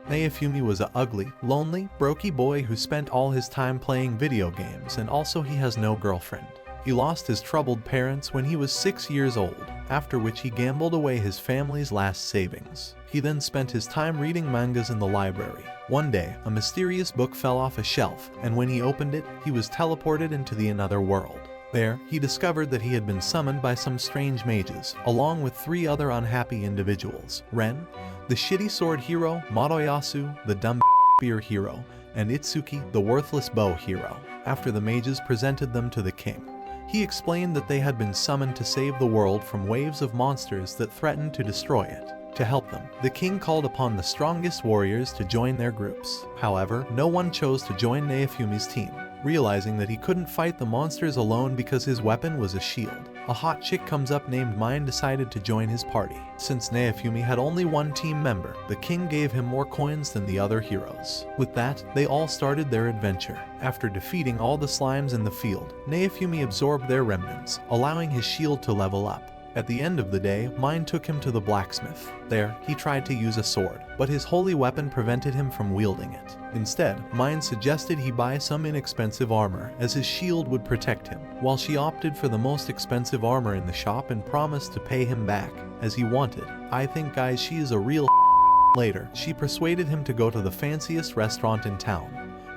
Naofumi was a ugly, lonely, brokey boy who spent all his time playing video games, and also he has no girlfriend. He lost his troubled parents when he was 6 years old, after which he gambled away his family's last savings. He then spent his time reading mangas in the library. One day, a mysterious book fell off a shelf, and when he opened it, he was teleported into the another world. There, he discovered that he had been summoned by some strange mages, along with 3 other unhappy individuals: Ren, the shitty sword hero, Motoyasu, the dumb spear hero, and Itsuki, the worthless bow hero. After the mages presented them to the king, he explained that they had been summoned to save the world from waves of monsters that threatened to destroy it. To help them, the king called upon the strongest warriors to join their groups. However, no one chose to join Naofumi's team, realizing that he couldn't fight the monsters alone because his weapon was a shield. A hot chick comes up named Mine decided to join his party. Since Naofumi had only one team member, the king gave him more coins than the other heroes. With that, they all started their adventure. After defeating all the slimes in the field, Naofumi absorbed their remnants, allowing his shield to level up. At the end of the day, Mine took him to the blacksmith. There, he tried to use a sword, but his holy weapon prevented him from wielding it. Instead, Mine suggested he buy some inexpensive armor, as his shield would protect him, while she opted for the most expensive armor in the shop and promised to pay him back, as he wanted. I think guys, she is a real Later, she persuaded him to go to the fanciest restaurant in town,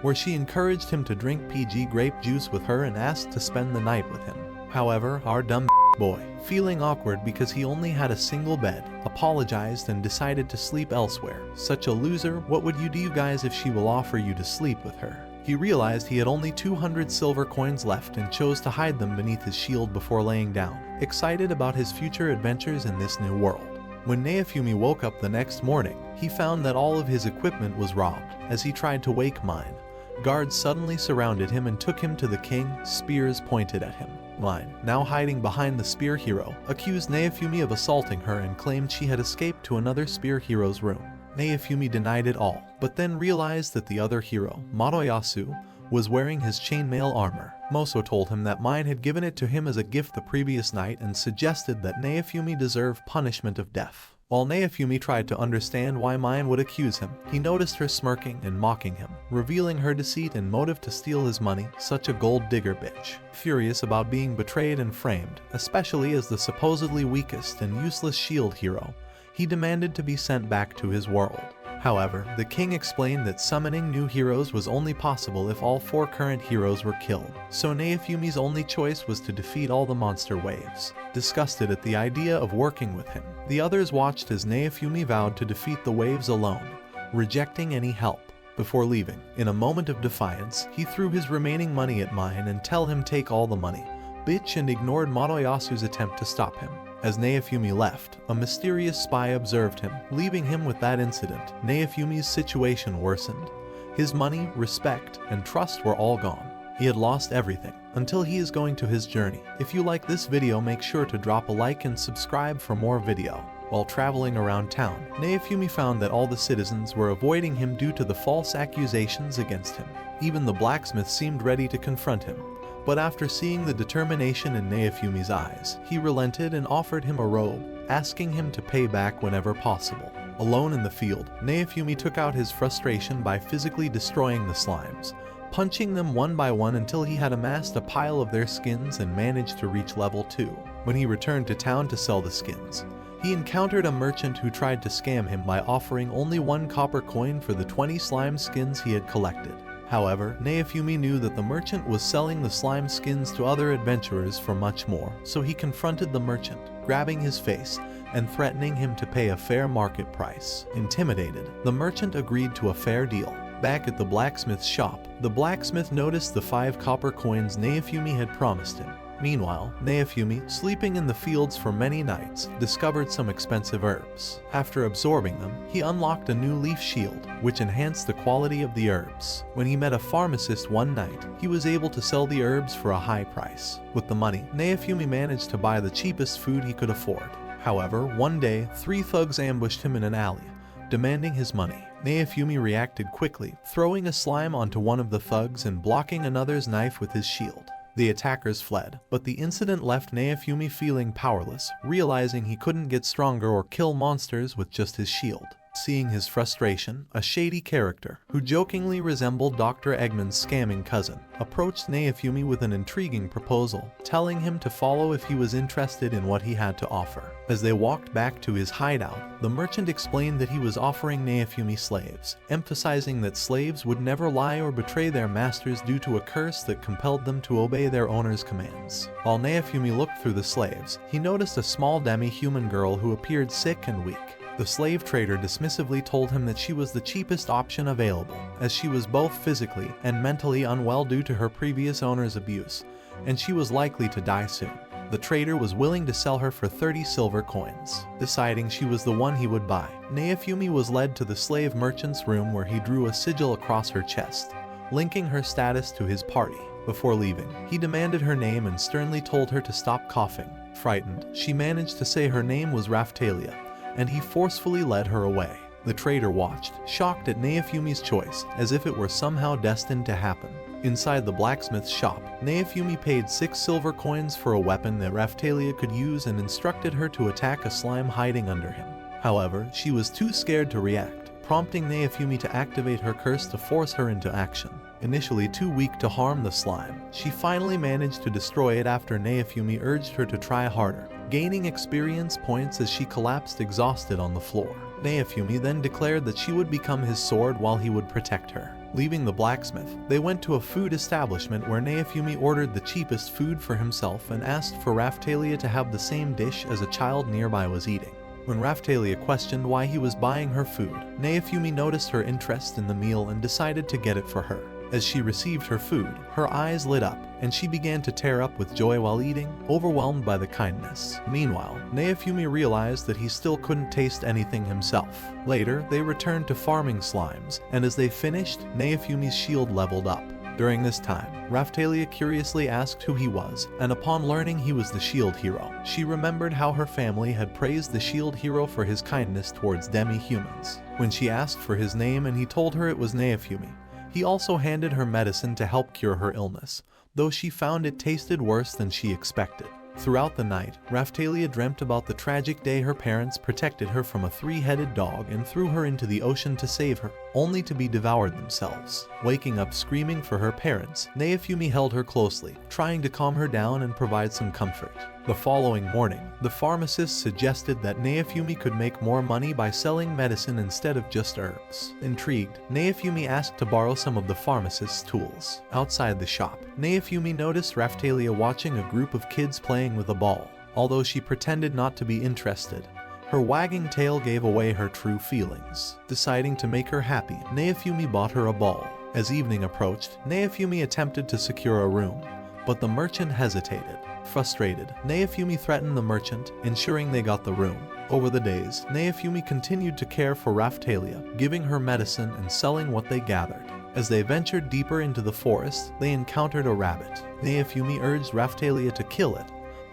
where she encouraged him to drink PG grape juice with her and asked to spend the night with him. However, our dumb boy, feeling awkward because he only had a single bed, apologized and decided to sleep elsewhere. Such a loser. What would you do guys if she will offer you to sleep with her? He realized he had only 200 silver coins left and chose to hide them beneath his shield before laying down, excited about his future adventures in this new world. When Naofumi woke up the next morning, he found that all of his equipment was robbed. As he tried to wake Mine, guards suddenly surrounded him and took him to the king, spears pointed at him. Mine, now hiding behind the spear hero, accused Naofumi of assaulting her and claimed she had escaped to another spear hero's room. Naofumi denied it all, but then realized that the other hero, Motoyasu, was wearing his chainmail armor. Moso told him that Mine had given it to him as a gift the previous night and suggested that Naofumi deserve punishment of death. While Naofumi tried to understand why Mine would accuse him, he noticed her smirking and mocking him, revealing her deceit and motive to steal his money. Such a gold digger bitch. Furious about being betrayed and framed, especially as the supposedly weakest and useless shield hero, he demanded to be sent back to his world. However, the king explained that summoning new heroes was only possible if all 4 current heroes were killed, so Naofumi's only choice was to defeat all the monster waves. Disgusted at the idea of working with him, the others watched as Naofumi vowed to defeat the waves alone, rejecting any help. Before leaving, in a moment of defiance, he threw his remaining money at Mine and tell him take all the money, bitch, and ignored Motoyasu's attempt to stop him. As Naofumi left, a mysterious spy observed him, leaving him with that incident. Naofumi's situation worsened. His money, respect, and trust were all gone. He had lost everything, until he is going to his journey. If you like this video, make sure to drop a like and subscribe for more video. While traveling around town, Naofumi found that all the citizens were avoiding him due to the false accusations against him. Even the blacksmith seemed ready to confront him. But after seeing the determination in Naofumi's eyes, he relented and offered him a robe, asking him to pay back whenever possible. Alone in the field, Naofumi took out his frustration by physically destroying the slimes, punching them one by one until he had amassed a pile of their skins and managed to reach level 2. When he returned to town to sell the skins, he encountered a merchant who tried to scam him by offering only 1 copper coin for the 20 slime skins he had collected. However, Naofumi knew that the merchant was selling the slime skins to other adventurers for much more, so he confronted the merchant, grabbing his face and threatening him to pay a fair market price. Intimidated, the merchant agreed to a fair deal. Back at the blacksmith's shop, the blacksmith noticed the 5 copper coins Naofumi had promised him. Meanwhile, Naofumi, sleeping in the fields for many nights, discovered some expensive herbs. After absorbing them, he unlocked a new leaf shield, which enhanced the quality of the herbs. When he met a pharmacist one night, he was able to sell the herbs for a high price. With the money, Naofumi managed to buy the cheapest food he could afford. However, one day, 3 thugs ambushed him in an alley, demanding his money. Naofumi reacted quickly, throwing a slime onto one of the thugs and blocking another's knife with his shield. The attackers fled, but the incident left Naofumi feeling powerless, realizing he couldn't get stronger or kill monsters with just his shield. Seeing his frustration, a shady character, who jokingly resembled Dr. Eggman's scamming cousin, approached Naofumi with an intriguing proposal, telling him to follow if he was interested in what he had to offer. As they walked back to his hideout, the merchant explained that he was offering Naofumi slaves, emphasizing that slaves would never lie or betray their masters due to a curse that compelled them to obey their owner's commands. While Naofumi looked through the slaves, he noticed a small demi-human girl who appeared sick and weak. The slave trader dismissively told him that she was the cheapest option available, as she was both physically and mentally unwell due to her previous owner's abuse, and she was likely to die soon. The trader was willing to sell her for 30 silver coins. Deciding she was the one he would buy, Naofumi was led to the slave merchant's room where he drew a sigil across her chest, linking her status to his party. Before leaving, he demanded her name and sternly told her to stop coughing. Frightened, she managed to say her name was Raphtalia, and he forcefully led her away. The trader watched, shocked at Naofumi's choice, as if it were somehow destined to happen. Inside the blacksmith's shop, Naofumi paid 6 silver coins for a weapon that Raphtalia could use and instructed her to attack a slime hiding under him. However, she was too scared to react, prompting Naofumi to activate her curse to force her into action. Initially too weak to harm the slime, she finally managed to destroy it after Naofumi urged her to try harder, gaining experience points as she collapsed exhausted on the floor. Naofumi then declared that she would become his sword while he would protect her. Leaving the blacksmith, they went to a food establishment where Naofumi ordered the cheapest food for himself and asked for Raphtalia to have the same dish as a child nearby was eating. When Raphtalia questioned why he was buying her food, Naofumi noticed her interest in the meal and decided to get it for her. As she received her food, her eyes lit up, and she began to tear up with joy while eating, overwhelmed by the kindness. Meanwhile, Naofumi realized that he still couldn't taste anything himself. Later, they returned to farming slimes, and as they finished, Naofumi's shield leveled up. During this time, Raphtalia curiously asked who he was, and upon learning he was the shield hero, she remembered how her family had praised the shield hero for his kindness towards demi-humans. When she asked for his name and he told her it was Naofumi, he also handed her medicine to help cure her illness, though she found it tasted worse than she expected. Throughout the night, Raphtalia dreamt about the tragic day her parents protected her from a 3-headed dog and threw her into the ocean to save her, only to be devoured themselves. Waking up screaming for her parents, Naofumi held her closely, trying to calm her down and provide some comfort. The following morning, the pharmacist suggested that Naofumi could make more money by selling medicine instead of just herbs. Intrigued, Naofumi asked to borrow some of the pharmacist's tools. Outside the shop, Naofumi noticed Raphtalia watching a group of kids playing with a ball. Although she pretended not to be interested, her wagging tail gave away her true feelings. Deciding to make her happy, Naofumi bought her a ball. As evening approached, Naofumi attempted to secure a room, but the merchant hesitated. Frustrated, Naofumi threatened the merchant, ensuring they got the room. Over the days, Naofumi continued to care for Raphtalia, giving her medicine and selling what they gathered. As they ventured deeper into the forest, they encountered a rabbit. Naofumi urged Raphtalia to kill it,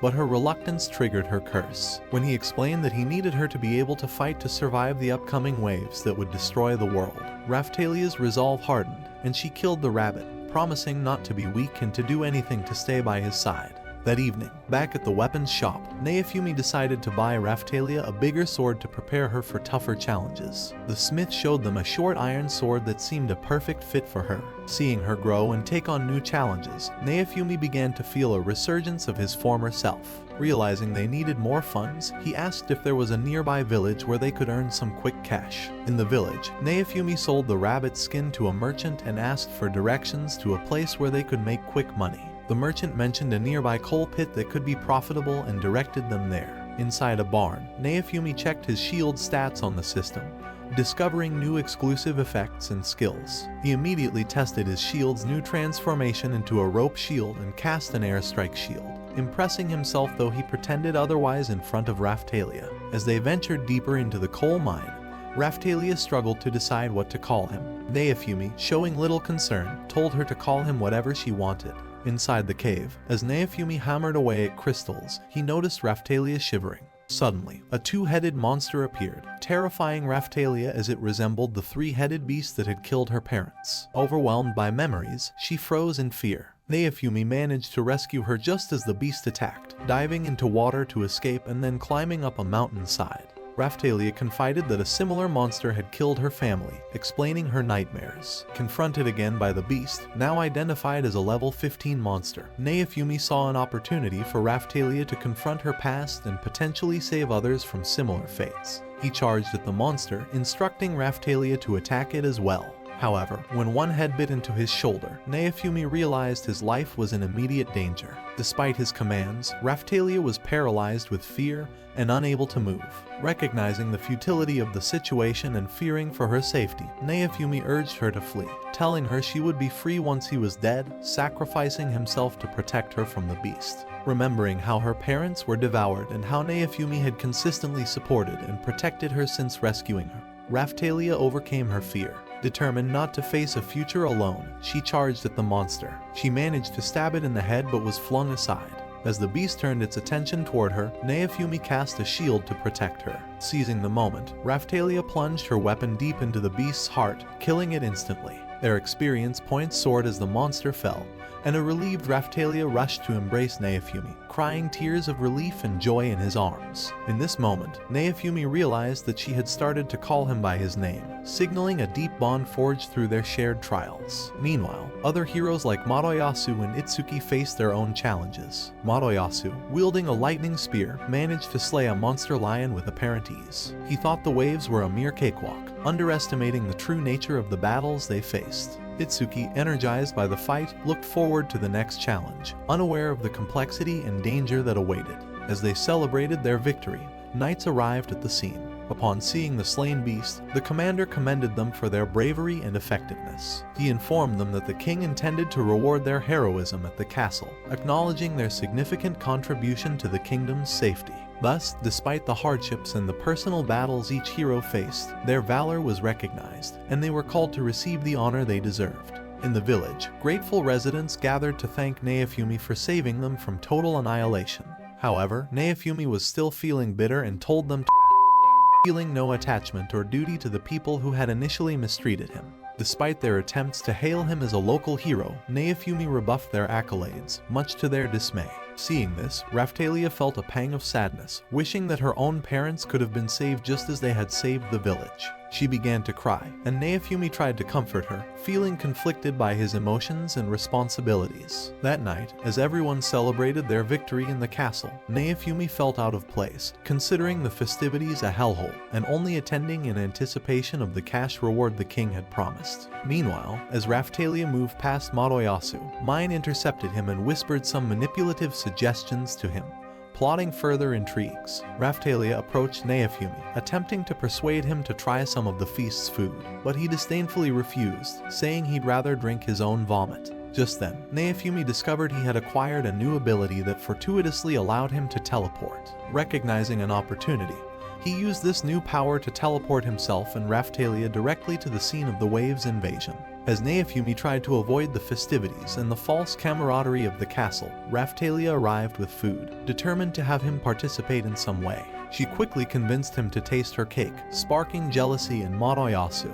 but her reluctance triggered her curse. When he explained that he needed her to be able to fight to survive the upcoming waves that would destroy the world, Raphtalia's resolve hardened, and she killed the rabbit, promising not to be weak and to do anything to stay by his side. That evening, back at the weapons shop, Naofumi decided to buy Raphtalia a bigger sword to prepare her for tougher challenges. The smith showed them a short iron sword that seemed a perfect fit for her. Seeing her grow and take on new challenges, Naofumi began to feel a resurgence of his former self. Realizing they needed more funds, he asked if there was a nearby village where they could earn some quick cash. In the village, Naofumi sold the rabbit's skin to a merchant and asked for directions to a place where they could make quick money. The merchant mentioned a nearby coal pit that could be profitable and directed them there. Inside a barn, Naofumi checked his shield stats on the system, discovering new exclusive effects and skills. He immediately tested his shield's new transformation into a rope shield and cast an airstrike shield, impressing himself though he pretended otherwise in front of Raphtalia. As they ventured deeper into the coal mine, Raphtalia struggled to decide what to call him. Naofumi, showing little concern, told her to call him whatever she wanted. Inside the cave, as Naofumi hammered away at crystals, he noticed Raphtalia shivering. Suddenly, a 2-headed monster appeared, terrifying Raphtalia as it resembled the 3-headed beast that had killed her parents. Overwhelmed by memories, she froze in fear. Naofumi managed to rescue her just as the beast attacked, diving into water to escape and then climbing up a mountainside. Raphtalia confided that a similar monster had killed her family, explaining her nightmares. Confronted again by the beast, now identified as a level 15 monster, Naofumi saw an opportunity for Raphtalia to confront her past and potentially save others from similar fates. He charged at the monster, instructing Raphtalia to attack it as well. However, when one head bit into his shoulder, Naofumi realized his life was in immediate danger. Despite his commands, Raphtalia was paralyzed with fear and unable to move. Recognizing the futility of the situation and fearing for her safety, Naofumi urged her to flee, telling her she would be free once he was dead, sacrificing himself to protect her from the beast. Remembering how her parents were devoured and how Naofumi had consistently supported and protected her since rescuing her, Raphtalia overcame her fear. Determined not to face a future alone, she charged at the monster. She managed to stab it in the head but was flung aside. As the beast turned its attention toward her, Naofumi cast a shield to protect her. Seizing the moment, Raphtalia plunged her weapon deep into the beast's heart, killing it instantly. Their experience points soared as the monster fell, and a relieved Raphtalia rushed to embrace Naofumi, crying tears of relief and joy in his arms. In this moment, Naofumi realized that she had started to call him by his name, signaling a deep bond forged through their shared trials. Meanwhile, other heroes like Madoyasu and Itsuki faced their own challenges. Madoyasu, wielding a lightning spear, managed to slay a monster lion with apparent ease. He thought the waves were a mere cakewalk, underestimating the true nature of the battles they faced. Itsuki, energized by the fight, looked forward to the next challenge, unaware of the complexity and danger that awaited. As they celebrated their victory, knights arrived at the scene. Upon seeing the slain beast, the commander commended them for their bravery and effectiveness. He informed them that the king intended to reward their heroism at the castle, acknowledging their significant contribution to the kingdom's safety. Thus, despite the hardships and the personal battles each hero faced, their valor was recognized, and they were called to receive the honor they deserved. In the village, grateful residents gathered to thank Naofumi for saving them from total annihilation. However, Naofumi was still feeling bitter and told them to feeling no attachment or duty to the people who had initially mistreated him. Despite their attempts to hail him as a local hero, Naofumi rebuffed their accolades, much to their dismay. Seeing this, Raphtalia felt a pang of sadness, wishing that her own parents could have been saved just as they had saved the village. She began to cry, and Naofumi tried to comfort her, feeling conflicted by his emotions and responsibilities. That night, as everyone celebrated their victory in the castle, Naofumi felt out of place, considering the festivities a hellhole, and only attending in anticipation of the cash reward the king had promised. Meanwhile, as Raphtalia moved past Madoyasu, Mine intercepted him and whispered some manipulative suggestions to him. Plotting further intrigues, Raphtalia approached Naofumi, attempting to persuade him to try some of the feast's food, but he disdainfully refused, saying he'd rather drink his own vomit. Just then, Naofumi discovered he had acquired a new ability that fortuitously allowed him to teleport. Recognizing an opportunity, he used this new power to teleport himself and Raphtalia directly to the scene of the Waves invasion. As Naofumi tried to avoid the festivities and the false camaraderie of the castle, Raphtalia arrived with food, determined to have him participate in some way. She quickly convinced him to taste her cake, sparking jealousy in Madoyasu,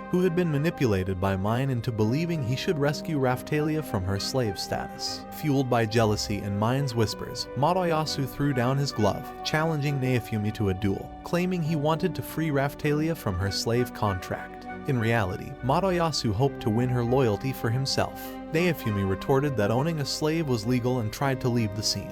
who had been manipulated by Mine into believing he should rescue Raphtalia from her slave status. Fueled by jealousy and Mine's whispers, Madoyasu threw down his glove, challenging Naofumi to a duel, claiming he wanted to free Raphtalia from her slave contract. In reality, Madoyasu hoped to win her loyalty for himself. Naofumi retorted that owning a slave was legal and tried to leave the scene.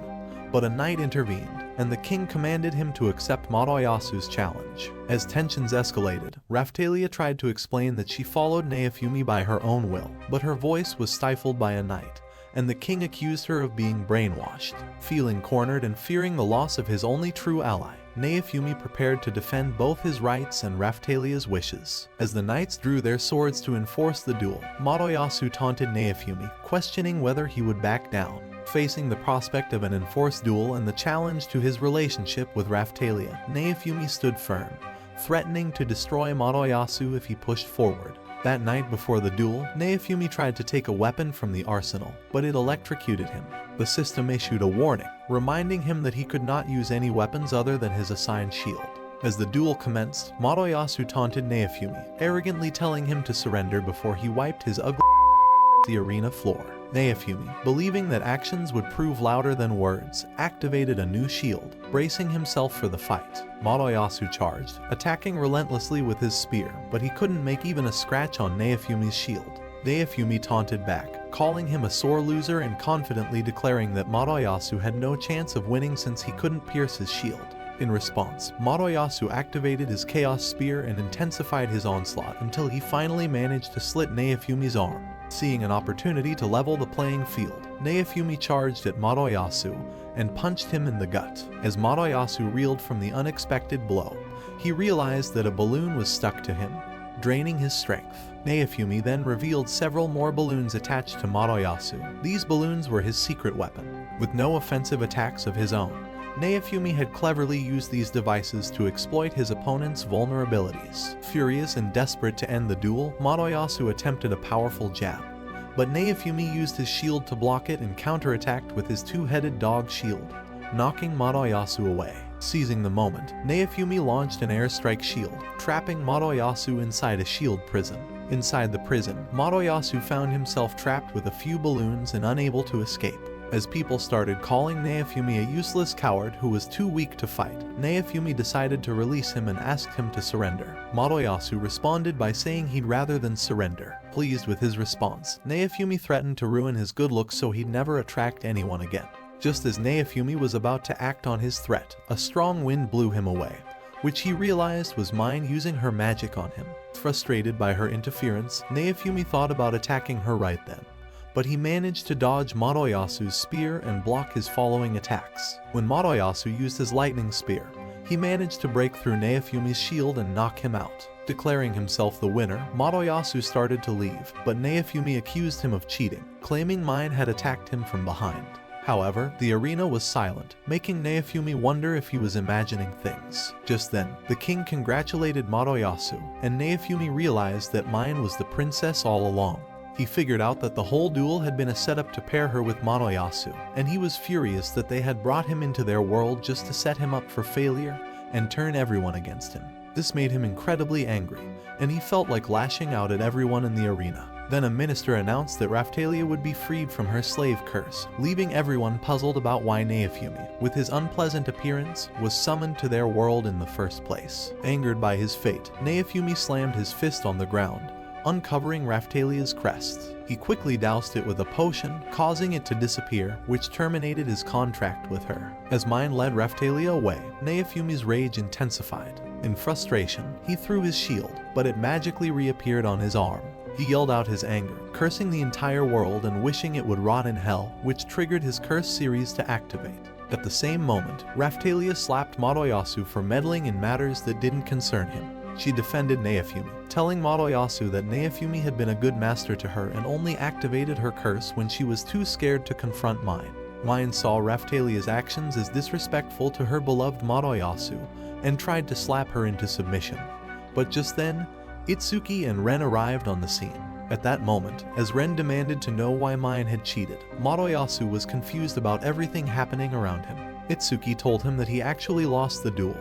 But a knight intervened, and the king commanded him to accept Madoyasu's challenge. As tensions escalated, Raphtalia tried to explain that she followed Naofumi by her own will, but her voice was stifled by a knight, and the king accused her of being brainwashed. Feeling cornered and fearing the loss of his only true ally, Naofumi prepared to defend both his rights and Raphtalia's wishes. As the knights drew their swords to enforce the duel, Madoyasu taunted Naofumi, questioning whether he would back down. Facing the prospect of an enforced duel and the challenge to his relationship with Raphtalia, Naofumi stood firm, threatening to destroy Madoyasu if he pushed forward. That night before the duel, Naofumi tried to take a weapon from the arsenal, but it electrocuted him. The system issued a warning, reminding him that he could not use any weapons other than his assigned shield. As the duel commenced, Madoyasu taunted Naofumi, arrogantly telling him to surrender before he wiped his ugly the arena floor. Naofumi, believing that actions would prove louder than words, activated a new shield, bracing himself for the fight. Moroyasu charged, attacking relentlessly with his spear, but he couldn't make even a scratch on Naofumi's shield. Naofumi taunted back, calling him a sore loser and confidently declaring that Moroyasu had no chance of winning since he couldn't pierce his shield. In response, Moroyasu activated his Chaos Spear and intensified his onslaught until he finally managed to slit Naofumi's arm. Seeing an opportunity to level the playing field, Naofumi charged at Moroyasu and punched him in the gut. As Moroyasu reeled from the unexpected blow, he realized that a balloon was stuck to him, draining his strength. Naofumi then revealed several more balloons attached to Moroyasu. These balloons were his secret weapon. With no offensive attacks of his own, Naofumi had cleverly used these devices to exploit his opponent's vulnerabilities. Furious and desperate to end the duel, Moroyasu attempted a powerful jab, but Naofumi used his shield to block it and counterattacked with his two-headed dog shield, knocking Moroyasu away. Seizing the moment, Naofumi launched an airstrike shield, trapping Moroyasu inside a shield prison. Inside the prison, Moroyasu found himself trapped with a few balloons and unable to escape. As people started calling Naofumi a useless coward who was too weak to fight, Naofumi decided to release him and asked him to surrender. Moroyasu responded by saying he'd rather than surrender. Pleased with his response, Naofumi threatened to ruin his good looks so he'd never attract anyone again. Just as Naofumi was about to act on his threat, a strong wind blew him away, which he realized was Mine using her magic on him. Frustrated by her interference, Naofumi thought about attacking her right then, but he managed to dodge Moroyasu's spear and block his following attacks. When Moroyasu used his lightning spear, he managed to break through Naofumi's shield and knock him out. Declaring himself the winner, Moroyasu started to leave, but Naofumi accused him of cheating, claiming Mine had attacked him from behind. However, the arena was silent, making Naofumi wonder if he was imagining things. Just then, the king congratulated Moroyasu, and Naofumi realized that Mine was the princess all along. He figured out that the whole duel had been a setup to pair her with Moroyasu, and he was furious that they had brought him into their world just to set him up for failure and turn everyone against him. This made him incredibly angry, and he felt like lashing out at everyone in the arena. Then a minister announced that Raphtalia would be freed from her slave curse, leaving everyone puzzled about why Naofumi, with his unpleasant appearance, was summoned to their world in the first place. Angered by his fate, Naofumi slammed his fist on the ground, uncovering Raphtalia's crest. He quickly doused it with a potion, causing it to disappear, which terminated his contract with her. As Mine led Raphtalia away, Naofumi's rage intensified. In frustration, he threw his shield, but it magically reappeared on his arm. He yelled out his anger, cursing the entire world and wishing it would rot in hell, which triggered his curse series to activate. At the same moment, Raphtalia slapped Moroyasu for meddling in matters that didn't concern him. She defended Naofumi, telling Moroyasu that Naofumi had been a good master to her and only activated her curse when she was too scared to confront Mine. Mine saw Raphtalia's actions as disrespectful to her beloved Moroyasu and tried to slap her into submission. But just then, Itsuki and Ren arrived on the scene. At that moment, as Ren demanded to know why Mine had cheated, Moroyasu was confused about everything happening around him. Itsuki told him that he actually lost the duel,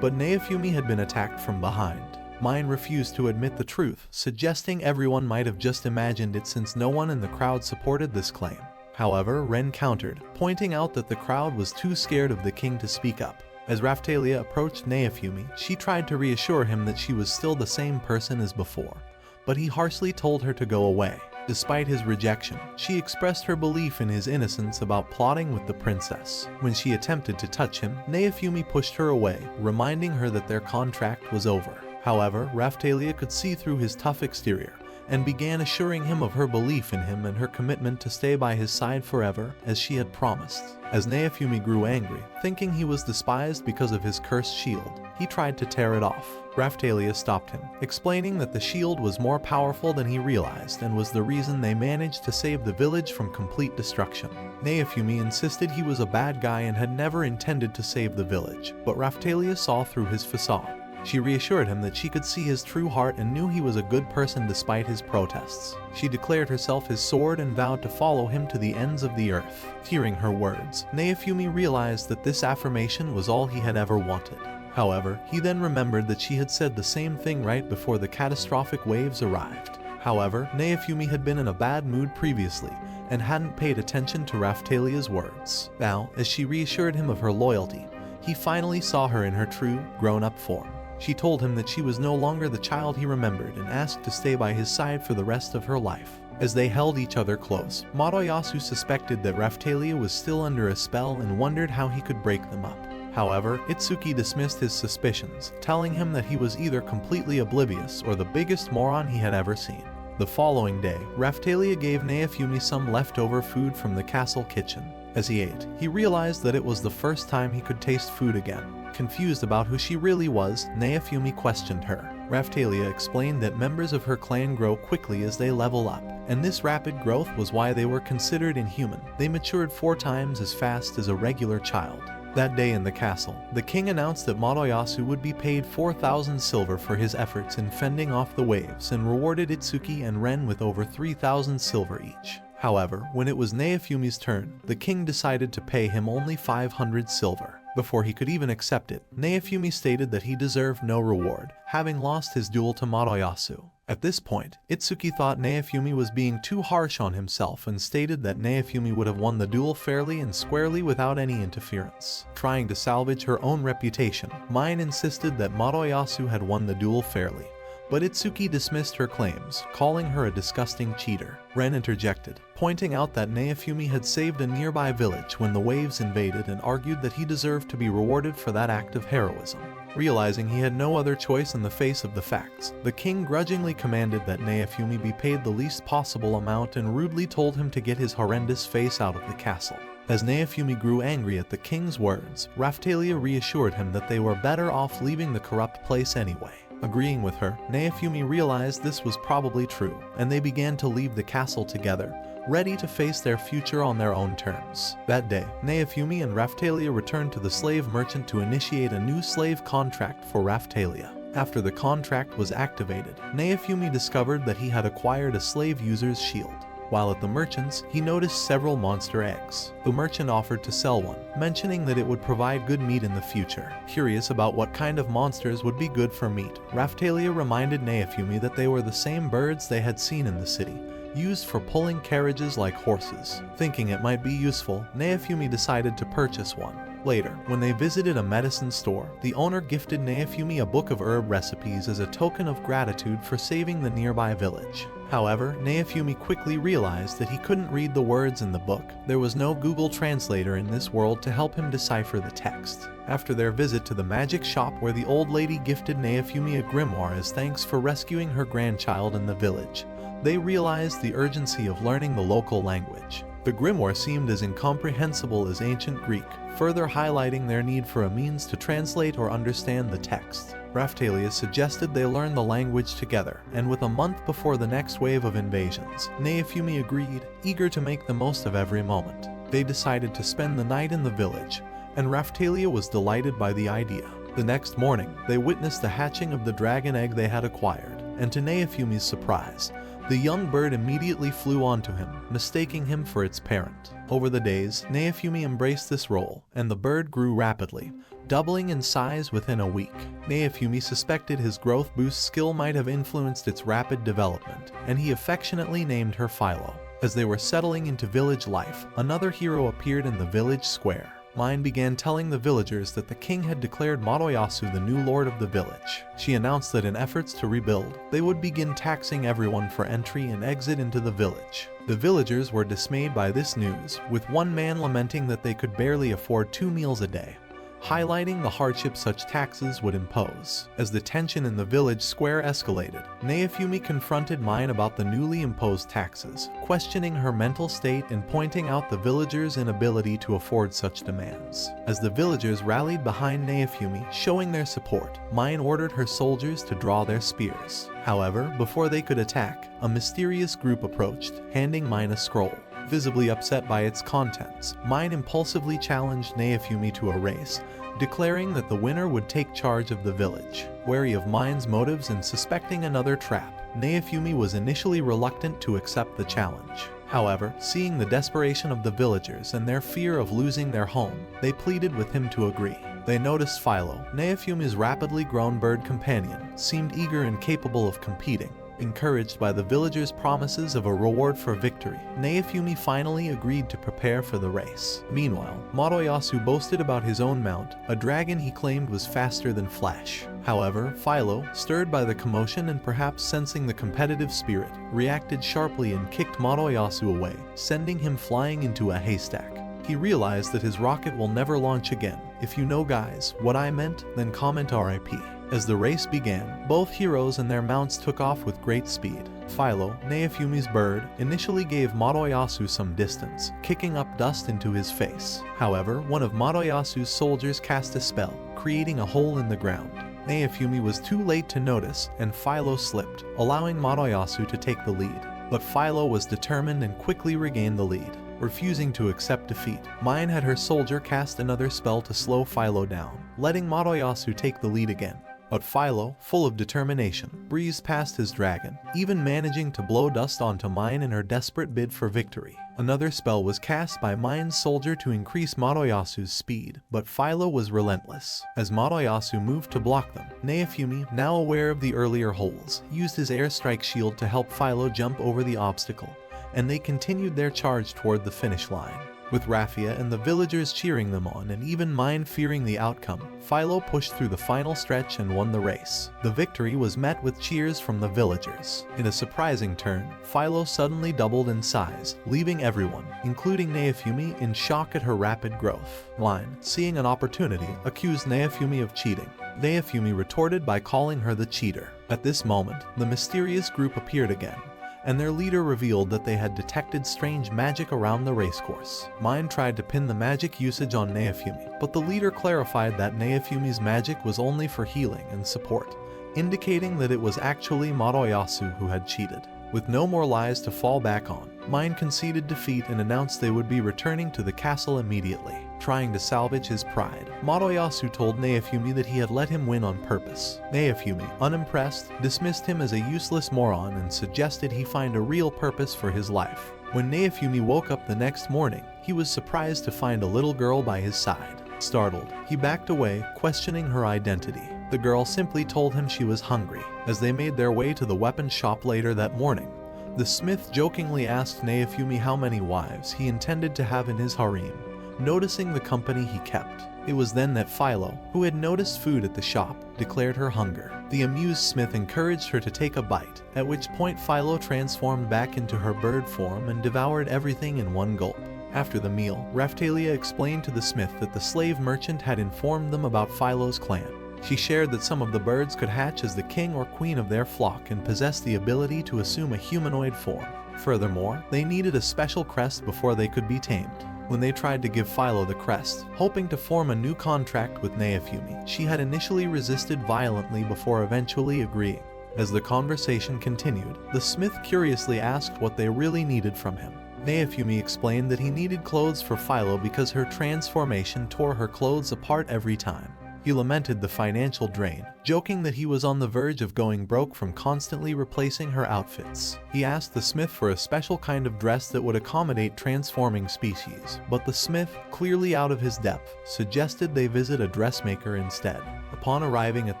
but Naofumi had been attacked from behind. Mine refused to admit the truth, suggesting everyone might have just imagined it since no one in the crowd supported this claim. However, Ren countered, pointing out that the crowd was too scared of the king to speak up. As Raphtalia approached Naofumi, she tried to reassure him that she was still the same person as before, but he harshly told her to go away. Despite his rejection, she expressed her belief in his innocence about plotting with the princess. When she attempted to touch him, Naofumi pushed her away, reminding her that their contract was over. However, Raphtalia could see through his tough exterior and began assuring him of her belief in him and her commitment to stay by his side forever, as she had promised. As Naofumi grew angry, thinking he was despised because of his cursed shield, he tried to tear it off. Raphtalia stopped him, explaining that the shield was more powerful than he realized and was the reason they managed to save the village from complete destruction. Naofumi insisted he was a bad guy and had never intended to save the village, but Raphtalia saw through his facade. She reassured him that she could see his true heart and knew he was a good person despite his protests. She declared herself his sword and vowed to follow him to the ends of the earth. Hearing her words, Naofumi realized that this affirmation was all he had ever wanted. However, he then remembered that she had said the same thing right before the catastrophic waves arrived. However, Naofumi had been in a bad mood previously and hadn't paid attention to Raphtalia's words. Now, as she reassured him of her loyalty, he finally saw her in her true, grown-up form. She told him that she was no longer the child he remembered and asked to stay by his side for the rest of her life. As they held each other close, Madoyasu suspected that Raphtalia was still under a spell and wondered how he could break them up. However, Itsuki dismissed his suspicions, telling him that he was either completely oblivious or the biggest moron he had ever seen. The following day, Raphtalia gave Naofumi some leftover food from the castle kitchen. As he ate, he realized that it was the first time he could taste food again. Confused about who she really was, Naofumi questioned her. Raphtalia explained that members of her clan grow quickly as they level up, and this rapid growth was why they were considered inhuman. They matured 4 times as fast as a regular child. That day in the castle, the king announced that Madoyasu would be paid 4,000 silver for his efforts in fending off the waves and rewarded Itsuki and Ren with over 3,000 silver each. However, when it was Naofumi's turn, the king decided to pay him only 500 silver. Before he could even accept it, Naofumi stated that he deserved no reward, having lost his duel to Madoyasu. At this point, Itsuki thought Naofumi was being too harsh on himself and stated that Naofumi would have won the duel fairly and squarely without any interference. Trying to salvage her own reputation, Mine insisted that Madoyasu had won the duel fairly, but Itsuki dismissed her claims, calling her a disgusting cheater. Ren interjected, pointing out that Naofumi had saved a nearby village when the waves invaded and argued that he deserved to be rewarded for that act of heroism. Realizing he had no other choice in the face of the facts, the king grudgingly commanded that Naofumi be paid the least possible amount and rudely told him to get his horrendous face out of the castle. As Naofumi grew angry at the king's words, Raphtalia reassured him that they were better off leaving the corrupt place anyway. Agreeing with her, Naofumi realized this was probably true, and they began to leave the castle together, ready to face their future on their own terms. That day, Naofumi and Raphtalia returned to the slave merchant to initiate a new slave contract for Raphtalia. After the contract was activated, Naofumi discovered that he had acquired a slave user's shield. While at the merchant's, he noticed several monster eggs. The merchant offered to sell one, mentioning that it would provide good meat in the future. Curious about what kind of monsters would be good for meat, Raphtalia reminded Naofumi that they were the same birds they had seen in the city, used for pulling carriages like horses. Thinking it might be useful, Naofumi decided to purchase one. Later, when they visited a medicine store, the owner gifted Naofumi a book of herb recipes as a token of gratitude for saving the nearby village. However, Naofumi quickly realized that he couldn't read the words in the book. There was no Google Translator in this world to help him decipher the text. After their visit to the magic shop where the old lady gifted Naofumi a grimoire as thanks for rescuing her grandchild in the village, they realized the urgency of learning the local language. The grimoire seemed as incomprehensible as ancient Greek, further highlighting their need for a means to translate or understand the text. Raphtalia suggested they learn the language together, and with a month before the next wave of invasions, Naofumi agreed, eager to make the most of every moment. They decided to spend the night in the village, and Raphtalia was delighted by the idea. The next morning, they witnessed the hatching of the dragon egg they had acquired, and to Naofumi's surprise, the young bird immediately flew onto him, mistaking him for its parent. Over the days, Naofumi embraced this role, and the bird grew rapidly, doubling in size within a week. Naofumi suspected his growth boost skill might have influenced its rapid development, and he affectionately named her Firo. As they were settling into village life, another hero appeared in the village square. Mine began telling the villagers that the king had declared Madoyasu the new lord of the village. She announced that in efforts to rebuild, they would begin taxing everyone for entry and exit into the village. The villagers were dismayed by this news, with one man lamenting that they could barely afford 2 meals a day, highlighting the hardship such taxes would impose. As the tension in the village square escalated, Naofumi confronted Mine about the newly imposed taxes, questioning her mental state and pointing out the villagers' inability to afford such demands. As the villagers rallied behind Naofumi, showing their support, Mine ordered her soldiers to draw their spears. However, before they could attack, a mysterious group approached, handing Mine a scroll. Visibly upset by its contents, Mine impulsively challenged Naofumi to a race, declaring that the winner would take charge of the village. Wary of Mine's motives and suspecting another trap, Naofumi was initially reluctant to accept the challenge. However, seeing the desperation of the villagers and their fear of losing their home, they pleaded with him to agree. They noticed Firo, Naofumi's rapidly grown bird companion, seemed eager and capable of competing. Encouraged by the villagers' promises of a reward for victory, Naofumi finally agreed to prepare for the race. Meanwhile, Moroyasu boasted about his own mount, a dragon he claimed was faster than Flash. However, Firo, stirred by the commotion and perhaps sensing the competitive spirit, reacted sharply and kicked Moroyasu away, sending him flying into a haystack. He realized that his rocket will never launch again. If you know guys what I meant, then comment RIP. As the race began, both heroes and their mounts took off with great speed. Firo, Naofumi's bird, initially gave Moroyasu some distance, kicking up dust into his face. However, one of Moroyasu's soldiers cast a spell, creating a hole in the ground. Naofumi was too late to notice, and Firo slipped, allowing Moroyasu to take the lead. But Firo was determined and quickly regained the lead. Refusing to accept defeat, Mine had her soldier cast another spell to slow Firo down, letting Moroyasu take the lead again. But Firo, full of determination, breezed past his dragon, even managing to blow dust onto Mine in her desperate bid for victory. Another spell was cast by Mine's soldier to increase Moroyasu's speed, but Firo was relentless. As Moroyasu moved to block them, Naofumi, now aware of the earlier holes, used his airstrike shield to help Firo jump over the obstacle, and they continued their charge toward the finish line. With Raphtalia and the villagers cheering them on and even Mine fearing the outcome, Firo pushed through the final stretch and won the race. The victory was met with cheers from the villagers. In a surprising turn, Firo suddenly doubled in size, leaving everyone, including Naofumi, in shock at her rapid growth. Mine, seeing an opportunity, accused Naofumi of cheating. Naofumi retorted by calling her the cheater. At this moment, the mysterious group appeared again, and their leader revealed that they had detected strange magic around the racecourse. Mine tried to pin the magic usage on Naofumi, but the leader clarified that Naofumi's magic was only for healing and support, indicating that it was actually Moroyasu who had cheated. With no more lies to fall back on, Mine conceded defeat and announced they would be returning to the castle immediately. Trying to salvage his pride, Moroyasu told Naofumi that he had let him win on purpose. Naofumi, unimpressed, dismissed him as a useless moron and suggested he find a real purpose for his life. When Naofumi woke up the next morning, he was surprised to find a little girl by his side. Startled, he backed away, questioning her identity. The girl simply told him she was hungry. As they made their way to the weapon shop later that morning, the smith jokingly asked Naofumi how many wives he intended to have in his harem, noticing the company he kept. It was then that Firo, who had noticed food at the shop, declared her hunger. The amused smith encouraged her to take a bite, at which point Firo transformed back into her bird form and devoured everything in one gulp. After the meal, Raphtalia explained to the smith that the slave merchant had informed them about Firo's clan. She shared that some of the birds could hatch as the king or queen of their flock and possess the ability to assume a humanoid form. Furthermore, they needed a special crest before they could be tamed. When they tried to give Firo the crest, hoping to form a new contract with Naofumi, she had initially resisted violently before eventually agreeing. As the conversation continued, the smith curiously asked what they really needed from him. Naofumi explained that he needed clothes for Firo because her transformation tore her clothes apart every time. He lamented the financial drain, joking that he was on the verge of going broke from constantly replacing her outfits. He asked the smith for a special kind of dress that would accommodate transforming species, but the smith, clearly out of his depth, suggested they visit a dressmaker instead. Upon arriving at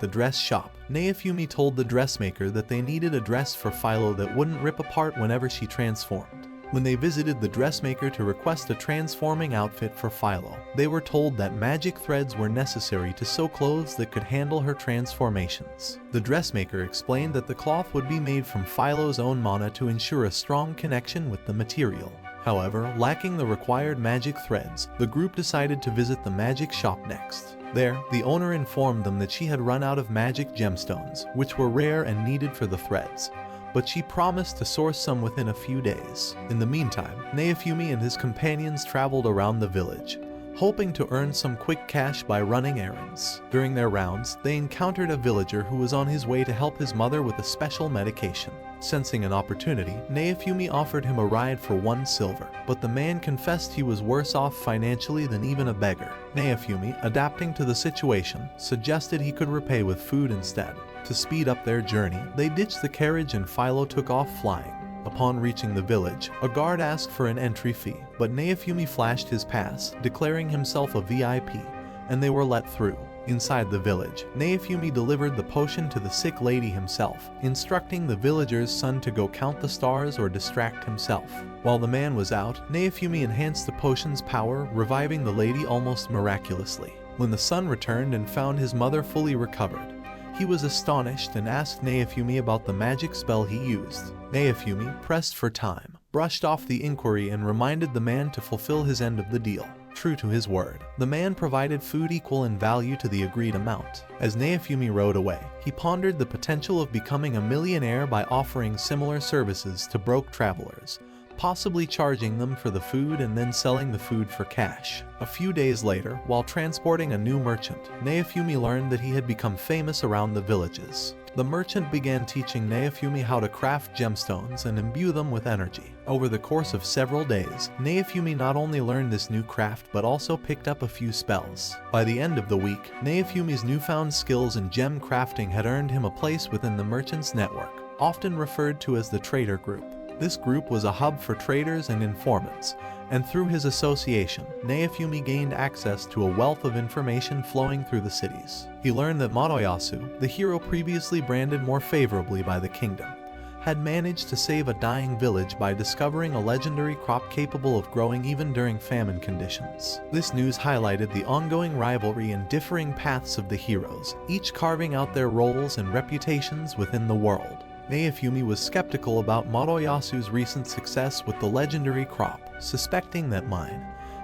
the dress shop, Naofumi told the dressmaker that they needed a dress for Firo that wouldn't rip apart whenever she transformed. When they visited the dressmaker to request a transforming outfit for Firo, they were told that magic threads were necessary to sew clothes that could handle her transformations. The dressmaker explained that the cloth would be made from Firo's own mana to ensure a strong connection with the material. However, lacking the required magic threads, the group decided to visit the magic shop next. There, the owner informed them that she had run out of magic gemstones, which were rare and needed for the threads, but she promised to source some within a few days. In the meantime, Naofumi and his companions traveled around the village, hoping to earn some quick cash by running errands. During their rounds, they encountered a villager who was on his way to help his mother with a special medication. Sensing an opportunity, Naofumi offered him a ride for 1 silver, but the man confessed he was worse off financially than even a beggar. Naofumi, adapting to the situation, suggested he could repay with food instead. To speed up their journey, they ditched the carriage and Firo took off flying. Upon reaching the village, a guard asked for an entry fee, but Naofumi flashed his pass, declaring himself a VIP, and they were let through. Inside the village, Naofumi delivered the potion to the sick lady himself, instructing the villager's son to go count the stars or distract himself. While the man was out, Naofumi enhanced the potion's power, reviving the lady almost miraculously. When the son returned and found his mother fully recovered, he was astonished and asked Naofumi about the magic spell he used. Naofumi, pressed for time, brushed off the inquiry and reminded the man to fulfill his end of the deal. True to his word, the man provided food equal in value to the agreed amount. As Naofumi rode away, he pondered the potential of becoming a millionaire by offering similar services to broke travelers, possibly charging them for the food and then selling the food for cash. A few days later, while transporting a new merchant, Naofumi learned that he had become famous around the villages. The merchant began teaching Naofumi how to craft gemstones and imbue them with energy. Over the course of several days, Naofumi not only learned this new craft but also picked up a few spells. By the end of the week, Naofumi's newfound skills in gem crafting had earned him a place within the merchant's network, often referred to as the trader group. This group was a hub for traders and informants, and through his association, Naofumi gained access to a wealth of information flowing through the cities. He learned that Motoyasu, the hero previously branded more favorably by the kingdom, had managed to save a dying village by discovering a legendary crop capable of growing even during famine conditions. This news highlighted the ongoing rivalry and differing paths of the heroes, each carving out their roles and reputations within the world. Naofumi was skeptical about Motoyasu's recent success with the legendary crop, suspecting that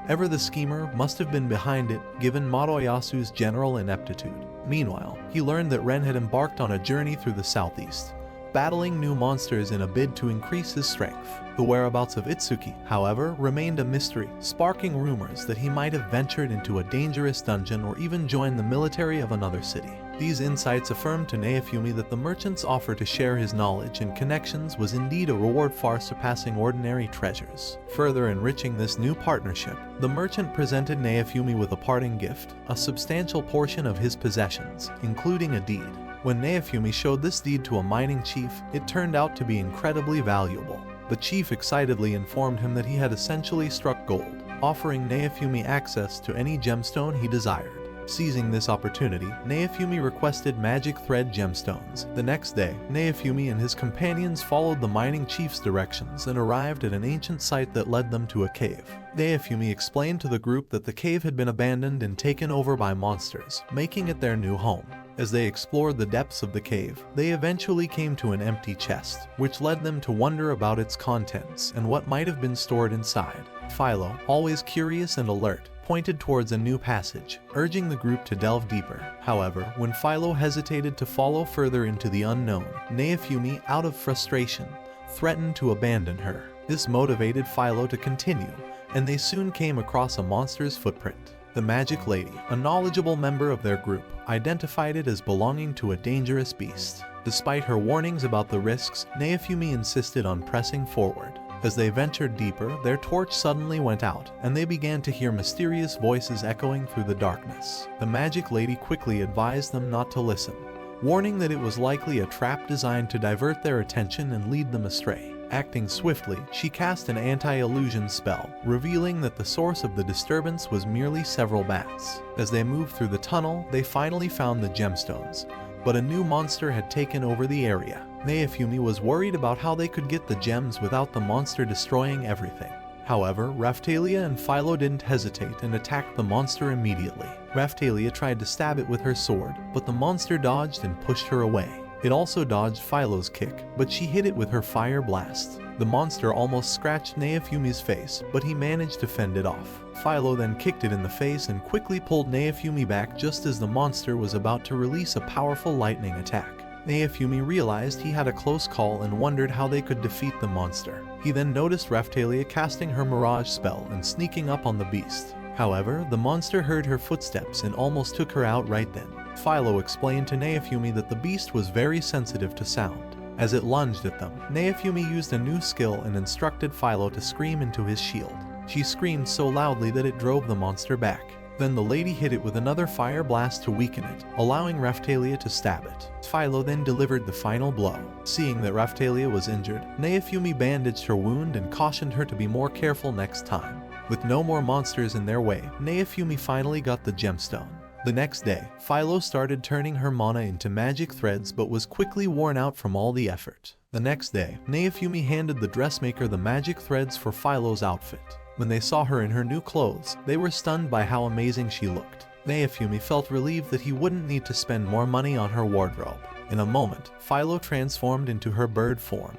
ever the schemer, must have been behind it, given Motoyasu's general ineptitude. Meanwhile, he learned that Ren had embarked on a journey through the southeast, battling new monsters in a bid to increase his strength. The whereabouts of Itsuki, however, remained a mystery, sparking rumors that he might have ventured into a dangerous dungeon or even joined the military of another city. These insights affirmed to Naofumi that the merchant's offer to share his knowledge and connections was indeed a reward far surpassing ordinary treasures. Further enriching this new partnership, the merchant presented Naofumi with a parting gift, a substantial portion of his possessions, including a deed. When Naofumi showed this deed to a mining chief, it turned out to be incredibly valuable. The chief excitedly informed him that he had essentially struck gold, offering Naofumi access to any gemstone he desired. Seizing this opportunity, Naofumi requested magic thread gemstones. The next day, Naofumi and his companions followed the mining chief's directions and arrived at an ancient site that led them to a cave. Naofumi explained to the group that the cave had been abandoned and taken over by monsters, making it their new home. As they explored the depths of the cave, they eventually came to an empty chest, which led them to wonder about its contents and what might have been stored inside. Firo, always curious and alert, pointed towards a new passage, urging the group to delve deeper. However, when Firo hesitated to follow further into the unknown, Naofumi, out of frustration, threatened to abandon her. This motivated Firo to continue, and they soon came across a monster's footprint. The Magic Lady, a knowledgeable member of their group, identified it as belonging to a dangerous beast. Despite her warnings about the risks, Naofumi insisted on pressing forward. As they ventured deeper, their torch suddenly went out, and they began to hear mysterious voices echoing through the darkness. The Magic Lady quickly advised them not to listen, warning that it was likely a trap designed to divert their attention and lead them astray. Acting swiftly, she cast an anti-illusion spell, revealing that the source of the disturbance was merely several bats. As they moved through the tunnel, they finally found the gemstones, but a new monster had taken over the area. Naofumi was worried about how they could get the gems without the monster destroying everything. However, Raphtalia and Firo didn't hesitate and attacked the monster immediately. Raphtalia tried to stab it with her sword, but the monster dodged and pushed her away. It also dodged Filo's kick, but she hit it with her fire blast. The monster almost scratched Naofumi's face, but he managed to fend it off. Firo then kicked it in the face and quickly pulled Naofumi back just as the monster was about to release a powerful lightning attack. Naofumi realized he had a close call and wondered how they could defeat the monster. He then noticed Raphtalia casting her mirage spell and sneaking up on the beast. However, the monster heard her footsteps and almost took her out right then. Firo explained to Naofumi that the beast was very sensitive to sound. As it lunged at them, Naofumi used a new skill and instructed Firo to scream into his shield. She screamed so loudly that it drove the monster back. Then the lady hit it with another fire blast to weaken it, allowing Raphtalia to stab it. Firo then delivered the final blow. Seeing that Raphtalia was injured, Naofumi bandaged her wound and cautioned her to be more careful next time. With no more monsters in their way, Naofumi finally got the gemstone. The next day, Firo started turning her mana into magic threads but was quickly worn out from all the effort. The next day, Naofumi handed the dressmaker the magic threads for Firo's outfit. When they saw her in her new clothes, they were stunned by how amazing she looked. Naofumi felt relieved that he wouldn't need to spend more money on her wardrobe. In a moment, Firo transformed into her bird form,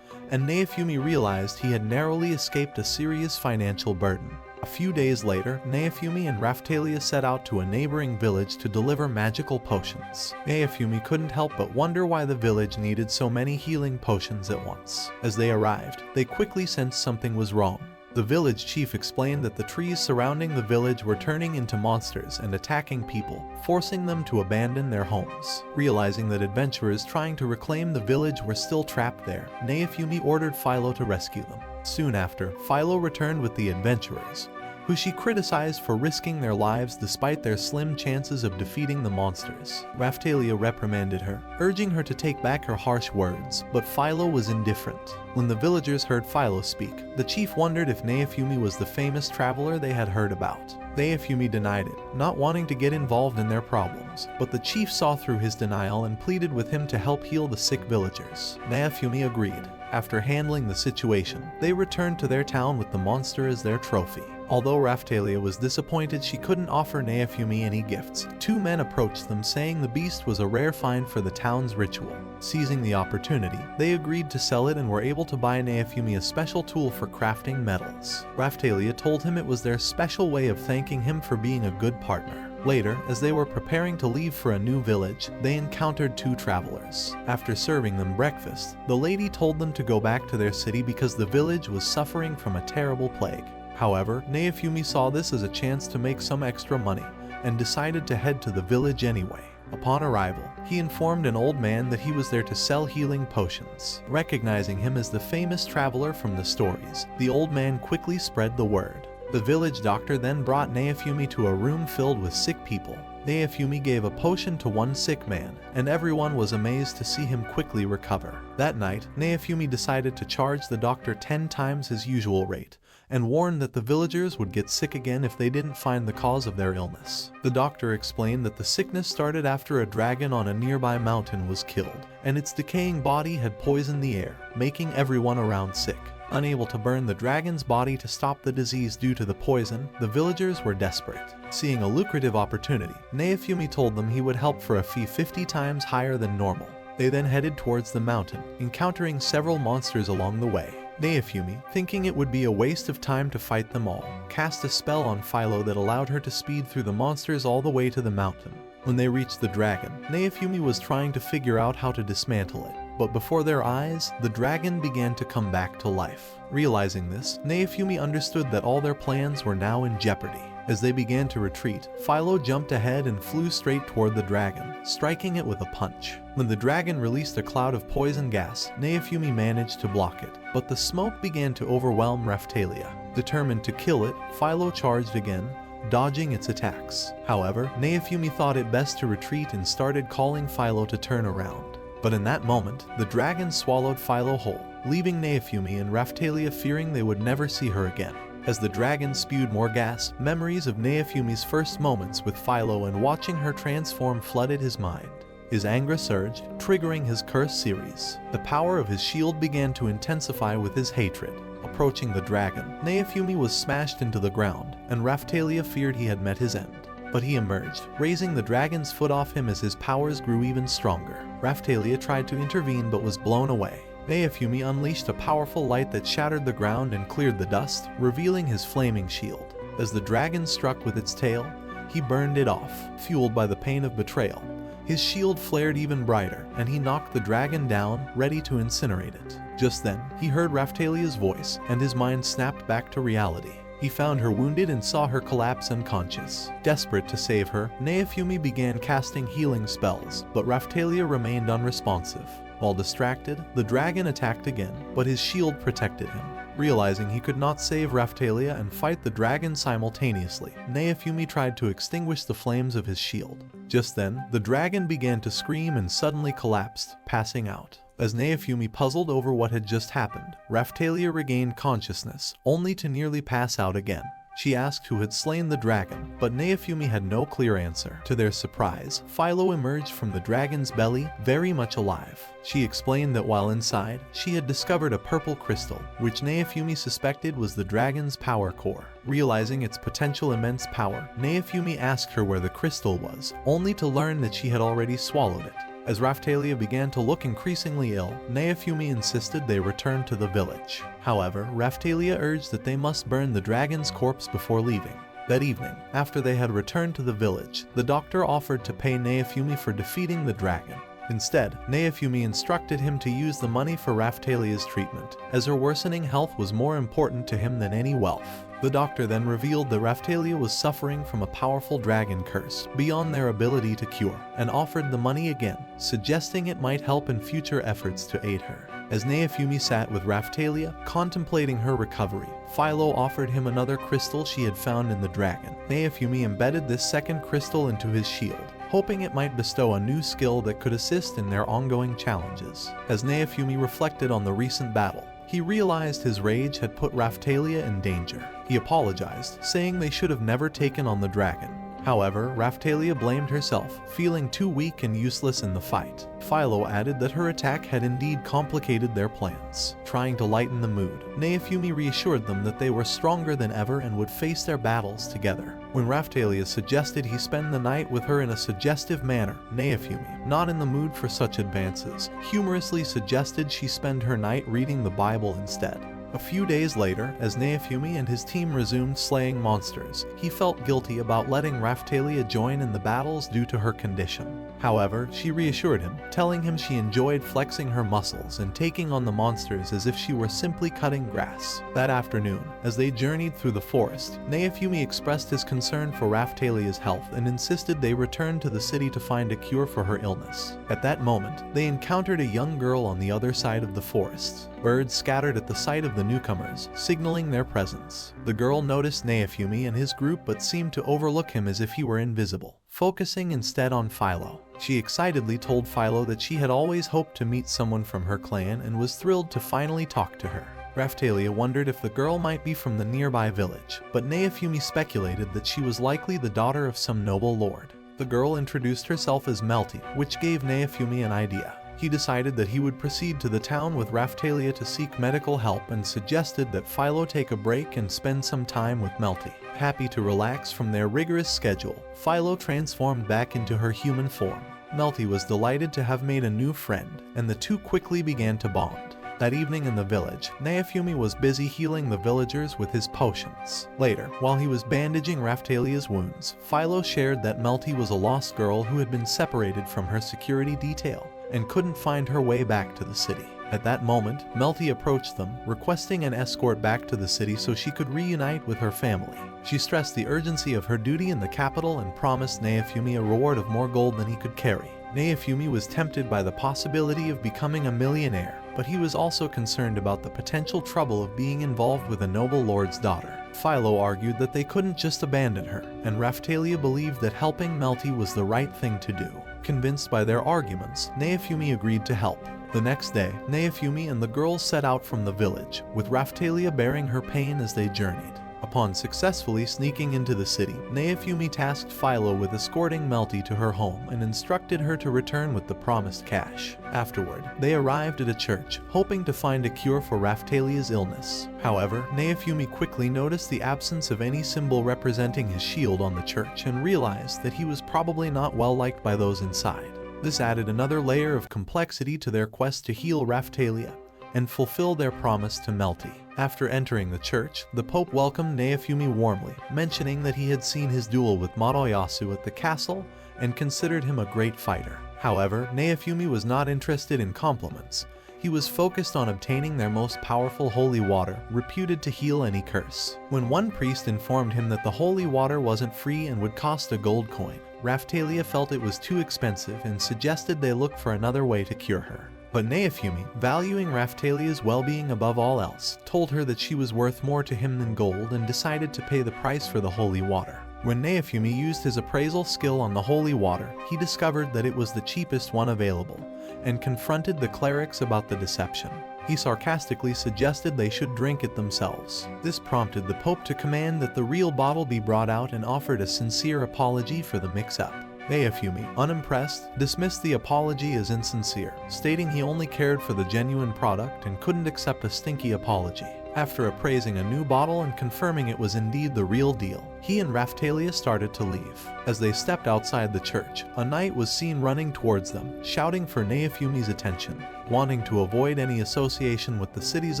and Naofumi realized he had narrowly escaped a serious financial burden. A few days later, Naofumi and Raphtalia set out to a neighboring village to deliver magical potions. Naofumi couldn't help but wonder why the village needed so many healing potions at once. As they arrived, they quickly sensed something was wrong. The village chief explained that the trees surrounding the village were turning into monsters and attacking people, forcing them to abandon their homes. Realizing that adventurers trying to reclaim the village were still trapped there, Naofumi ordered Firo to rescue them. Soon after, Firo returned with the adventurers, who she criticized for risking their lives despite their slim chances of defeating the monsters. Raphtalia reprimanded her, urging her to take back her harsh words, but Firo was indifferent. When the villagers heard Firo speak, the chief wondered if Naofumi was the famous traveler they had heard about. Naofumi denied it, not wanting to get involved in their problems, but the chief saw through his denial and pleaded with him to help heal the sick villagers. Naofumi agreed. After handling the situation, they returned to their town with the monster as their trophy. Although Raphtalia was disappointed she couldn't offer Naofumi any gifts, two men approached them saying the beast was a rare find for the town's ritual. Seizing the opportunity, they agreed to sell it and were able to buy Naofumi a special tool for crafting metals. Raphtalia told him it was their special way of thanking him for being a good partner. Later, as they were preparing to leave for a new village, they encountered two travelers. After serving them breakfast, the lady told them to go back to their city because the village was suffering from a terrible plague. However, Naofumi saw this as a chance to make some extra money, and decided to head to the village anyway. Upon arrival, he informed an old man that he was there to sell healing potions. Recognizing him as the famous traveler from the stories, the old man quickly spread the word. The village doctor then brought Naofumi to a room filled with sick people. Naofumi gave a potion to one sick man, and everyone was amazed to see him quickly recover. That night, Naofumi decided to charge the doctor 10 times his usual rate, and warned that the villagers would get sick again if they didn't find the cause of their illness. The doctor explained that the sickness started after a dragon on a nearby mountain was killed, and its decaying body had poisoned the air, making everyone around sick. Unable to burn the dragon's body to stop the disease due to the poison, the villagers were desperate. Seeing a lucrative opportunity, Naofumi told them he would help for a fee 50 times higher than normal. They then headed towards the mountain, encountering several monsters along the way. Naofumi, thinking it would be a waste of time to fight them all, cast a spell on Firo that allowed her to speed through the monsters all the way to the mountain. When they reached the dragon, Naofumi was trying to figure out how to dismantle it. But before their eyes, the dragon began to come back to life. Realizing this, Naofumi understood that all their plans were now in jeopardy. As they began to retreat, Firo jumped ahead and flew straight toward the dragon, striking it with a punch. When the dragon released a cloud of poison gas, Naofumi managed to block it, but the smoke began to overwhelm Raphtalia. Determined to kill it, Firo charged again, dodging its attacks. However, Naofumi thought it best to retreat and started calling Firo to turn around. But in that moment, the dragon swallowed Firo whole, leaving Naofumi and Raphtalia fearing they would never see her again. As the dragon spewed more gas, memories of Naofumi's first moments with Firo and watching her transform flooded his mind. His anger surged, triggering his curse series. The power of his shield began to intensify with his hatred. Approaching the dragon, Naofumi was smashed into the ground, and Raphtalia feared he had met his end. But he emerged, raising the dragon's foot off him as his powers grew even stronger. Raphtalia tried to intervene but was blown away. Naofumi unleashed a powerful light that shattered the ground and cleared the dust, revealing his flaming shield. As the dragon struck with its tail, he burned it off, fueled by the pain of betrayal. His shield flared even brighter, and he knocked the dragon down, ready to incinerate it. Just then, he heard Raphtalia's voice, and his mind snapped back to reality. He found her wounded and saw her collapse unconscious. Desperate to save her, Naofumi began casting healing spells, but Raphtalia remained unresponsive. While distracted, the dragon attacked again, but his shield protected him. Realizing he could not save Raphtalia and fight the dragon simultaneously, Naofumi tried to extinguish the flames of his shield. Just then, the dragon began to scream and suddenly collapsed, passing out. As Naofumi puzzled over what had just happened, Raphtalia regained consciousness, only to nearly pass out again. She asked who had slain the dragon, but Naofumi had no clear answer. To their surprise, Firo emerged from the dragon's belly, very much alive. She explained that while inside, she had discovered a purple crystal, which Naofumi suspected was the dragon's power core. Realizing its potential immense power, Naofumi asked her where the crystal was, only to learn that she had already swallowed it. As Raphtalia began to look increasingly ill, Naofumi insisted they return to the village. However, Raphtalia urged that they must burn the dragon's corpse before leaving. That evening, after they had returned to the village, the doctor offered to pay Naofumi for defeating the dragon. Instead, Naofumi instructed him to use the money for Raphtalia's treatment, as her worsening health was more important to him than any wealth. The doctor then revealed that Raphtalia was suffering from a powerful dragon curse beyond their ability to cure, and offered the money again, suggesting it might help in future efforts to aid her. As Naofumi sat with Raphtalia, contemplating her recovery, Firo offered him another crystal she had found in the dragon. Naofumi embedded this second crystal into his shield, hoping it might bestow a new skill that could assist in their ongoing challenges. As Naofumi reflected on the recent battle, he realized his rage had put Raphtalia in danger. He apologized, saying they should have never taken on the dragon. However, Raphtalia blamed herself, feeling too weak and useless in the fight. Firo added that her attack had indeed complicated their plans. Trying to lighten the mood, Naofumi reassured them that they were stronger than ever and would face their battles together. When Raphtalia suggested he spend the night with her in a suggestive manner, Naofumi, not in the mood for such advances, humorously suggested she spend her night reading the Bible instead. A few days later, as Naofumi and his team resumed slaying monsters, he felt guilty about letting Raphtalia join in the battles due to her condition. However, she reassured him, telling him she enjoyed flexing her muscles and taking on the monsters as if she were simply cutting grass. That afternoon, as they journeyed through the forest, Naofumi expressed his concern for Raphtalia's health and insisted they return to the city to find a cure for her illness. At that moment, they encountered a young girl on the other side of the forest. Birds scattered at the sight of the newcomers, signaling their presence. The girl noticed Naofumi and his group but seemed to overlook him as if he were invisible, focusing instead on Firo. She excitedly told Firo that she had always hoped to meet someone from her clan and was thrilled to finally talk to her. Raphtalia wondered if the girl might be from the nearby village, but Naofumi speculated that she was likely the daughter of some noble lord. The girl introduced herself as Melty, which gave Naofumi an idea. He decided that he would proceed to the town with Raphtalia to seek medical help and suggested that Firo take a break and spend some time with Melty. Happy to relax from their rigorous schedule, Firo transformed back into her human form. Melty was delighted to have made a new friend, and the two quickly began to bond. That evening in the village, Naofumi was busy healing the villagers with his potions. Later, while he was bandaging Raphtalia's wounds, Firo shared that Melty was a lost girl who had been separated from her security detail and couldn't find her way back to the city. At that moment, Melty approached them, requesting an escort back to the city so she could reunite with her family. She stressed the urgency of her duty in the capital and promised Naofumi a reward of more gold than he could carry. Naofumi was tempted by the possibility of becoming a millionaire, but he was also concerned about the potential trouble of being involved with a noble lord's daughter. Firo argued that they couldn't just abandon her, and Raphtalia believed that helping Melty was the right thing to do. Convinced by their arguments, Naofumi agreed to help. The next day, Naofumi and the girls set out from the village, with Raphtalia bearing her pain as they journeyed. Upon successfully sneaking into the city, Naofumi tasked Firo with escorting Melty to her home and instructed her to return with the promised cash. Afterward, they arrived at a church, hoping to find a cure for Raphtalia's illness. However, Naofumi quickly noticed the absence of any symbol representing his shield on the church and realized that he was probably not well liked by those inside. This added another layer of complexity to their quest to heal Raphtalia and fulfill their promise to Melty. After entering the church, the Pope welcomed Naofumi warmly, mentioning that he had seen his duel with Moroyasu at the castle and considered him a great fighter. However, Naofumi was not interested in compliments. He was focused on obtaining their most powerful holy water, reputed to heal any curse. When one priest informed him that the holy water wasn't free and would cost a gold coin, Raphtalia felt it was too expensive and suggested they look for another way to cure her. But Naofumi, valuing Raphtalia's well-being above all else, told her that she was worth more to him than gold and decided to pay the price for the holy water. When Naofumi used his appraisal skill on the holy water, he discovered that it was the cheapest one available, and confronted the clerics about the deception. He sarcastically suggested they should drink it themselves. This prompted the Pope to command that the real bottle be brought out and offered a sincere apology for the mix-up. Naofumi, unimpressed, dismissed the apology as insincere, stating he only cared for the genuine product and couldn't accept a stinky apology. After appraising a new bottle and confirming it was indeed the real deal, he and Raphtalia started to leave. As they stepped outside the church, a knight was seen running towards them, shouting for Naofumi's attention. Wanting to avoid any association with the city's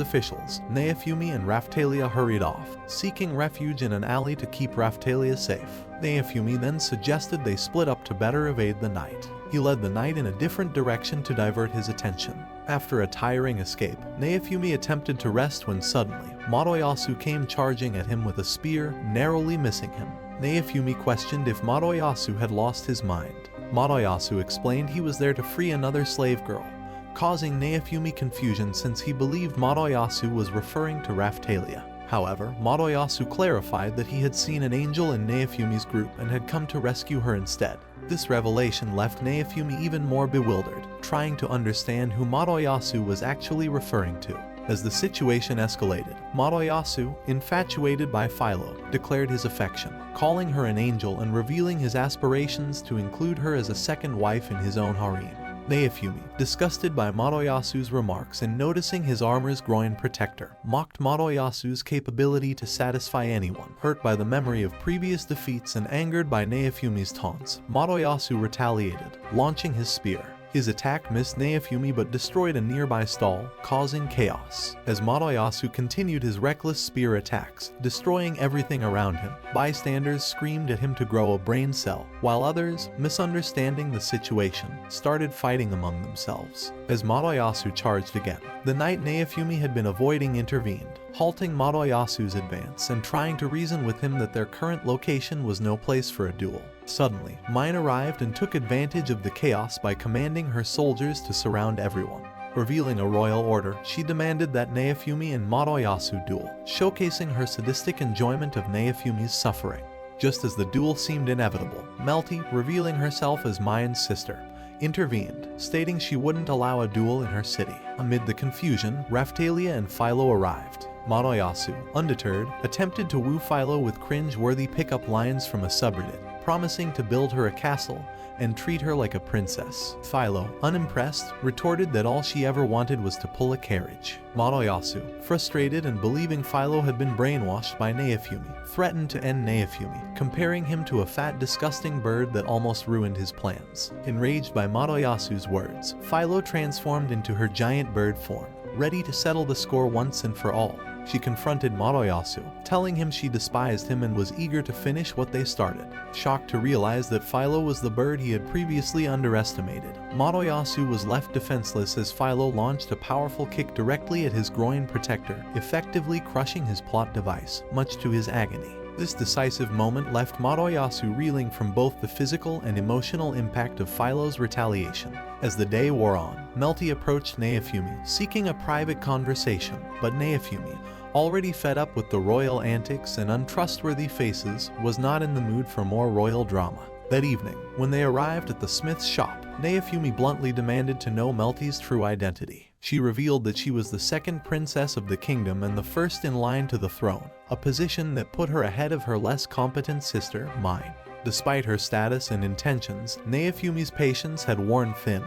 officials, Naofumi and Raphtalia hurried off, seeking refuge in an alley to keep Raphtalia safe. Naofumi then suggested they split up to better evade the knight. He led the knight in a different direction to divert his attention. After a tiring escape, Naofumi attempted to rest when suddenly, Madoyasu came charging at him with a spear, narrowly missing him. Naofumi questioned if Madoyasu had lost his mind. Madoyasu explained he was there to free another slave girl, causing Naofumi confusion since he believed Madoyasu was referring to Raphtalia. However, Madoyasu clarified that he had seen an angel in Naofumi's group and had come to rescue her instead. This revelation left Naofumi even more bewildered, trying to understand who Madoyasu was actually referring to. As the situation escalated, Madoyasu, infatuated by Firo, declared his affection, calling her an angel and revealing his aspirations to include her as a second wife in his own harem. Naofumi, disgusted by Madoyasu's remarks and noticing his armor's groin protector, mocked Madoyasu's capability to satisfy anyone. Hurt by the memory of previous defeats and angered by Naofumi's taunts, Madoyasu retaliated, launching his spear. His attack missed Naofumi but destroyed a nearby stall, causing chaos. As Madoyasu continued his reckless spear attacks, destroying everything around him, bystanders screamed at him to grow a brain cell, while others, misunderstanding the situation, started fighting among themselves. As Madoyasu charged again, the knight Naofumi had been avoiding intervened, halting Madoyasu's advance and trying to reason with him that their current location was no place for a duel. Suddenly, Mine arrived and took advantage of the chaos by commanding her soldiers to surround everyone. Revealing a royal order, she demanded that Naofumi and Madoyasu duel, showcasing her sadistic enjoyment of Naofumi's suffering. Just as the duel seemed inevitable, Melty, revealing herself as Mine's sister, intervened, stating she wouldn't allow a duel in her city. Amid the confusion, Raphtalia and Firo arrived. Madoyasu, undeterred, attempted to woo Firo with cringe-worthy pickup lines from a subreddit, promising to build her a castle and treat her like a princess. Firo, unimpressed, retorted that all she ever wanted was to pull a carriage. Madoyasu, frustrated and believing Firo had been brainwashed by Naofumi, threatened to end Naofumi, comparing him to a fat, disgusting bird that almost ruined his plans. Enraged by Madoyasu's words, Firo transformed into her giant bird form, ready to settle the score once and for all. She confronted Madoyasu, telling him she despised him and was eager to finish what they started. Shocked to realize that Firo was the bird he had previously underestimated, Madoyasu was left defenseless as Firo launched a powerful kick directly at his groin protector, effectively crushing his plot device, much to his agony. This decisive moment left Madoyasu reeling from both the physical and emotional impact of Firo's retaliation. As the day wore on, Melty approached Naofumi, seeking a private conversation, but Naofumi, already fed up with the royal antics and untrustworthy faces, was not in the mood for more royal drama. That evening, when they arrived at the smith's shop, Naofumi bluntly demanded to know Melty's true identity. She revealed that she was the second princess of the kingdom and the first in line to the throne, a position that put her ahead of her less competent sister, Mine. Despite her status and intentions, Naofumi's patience had worn thin.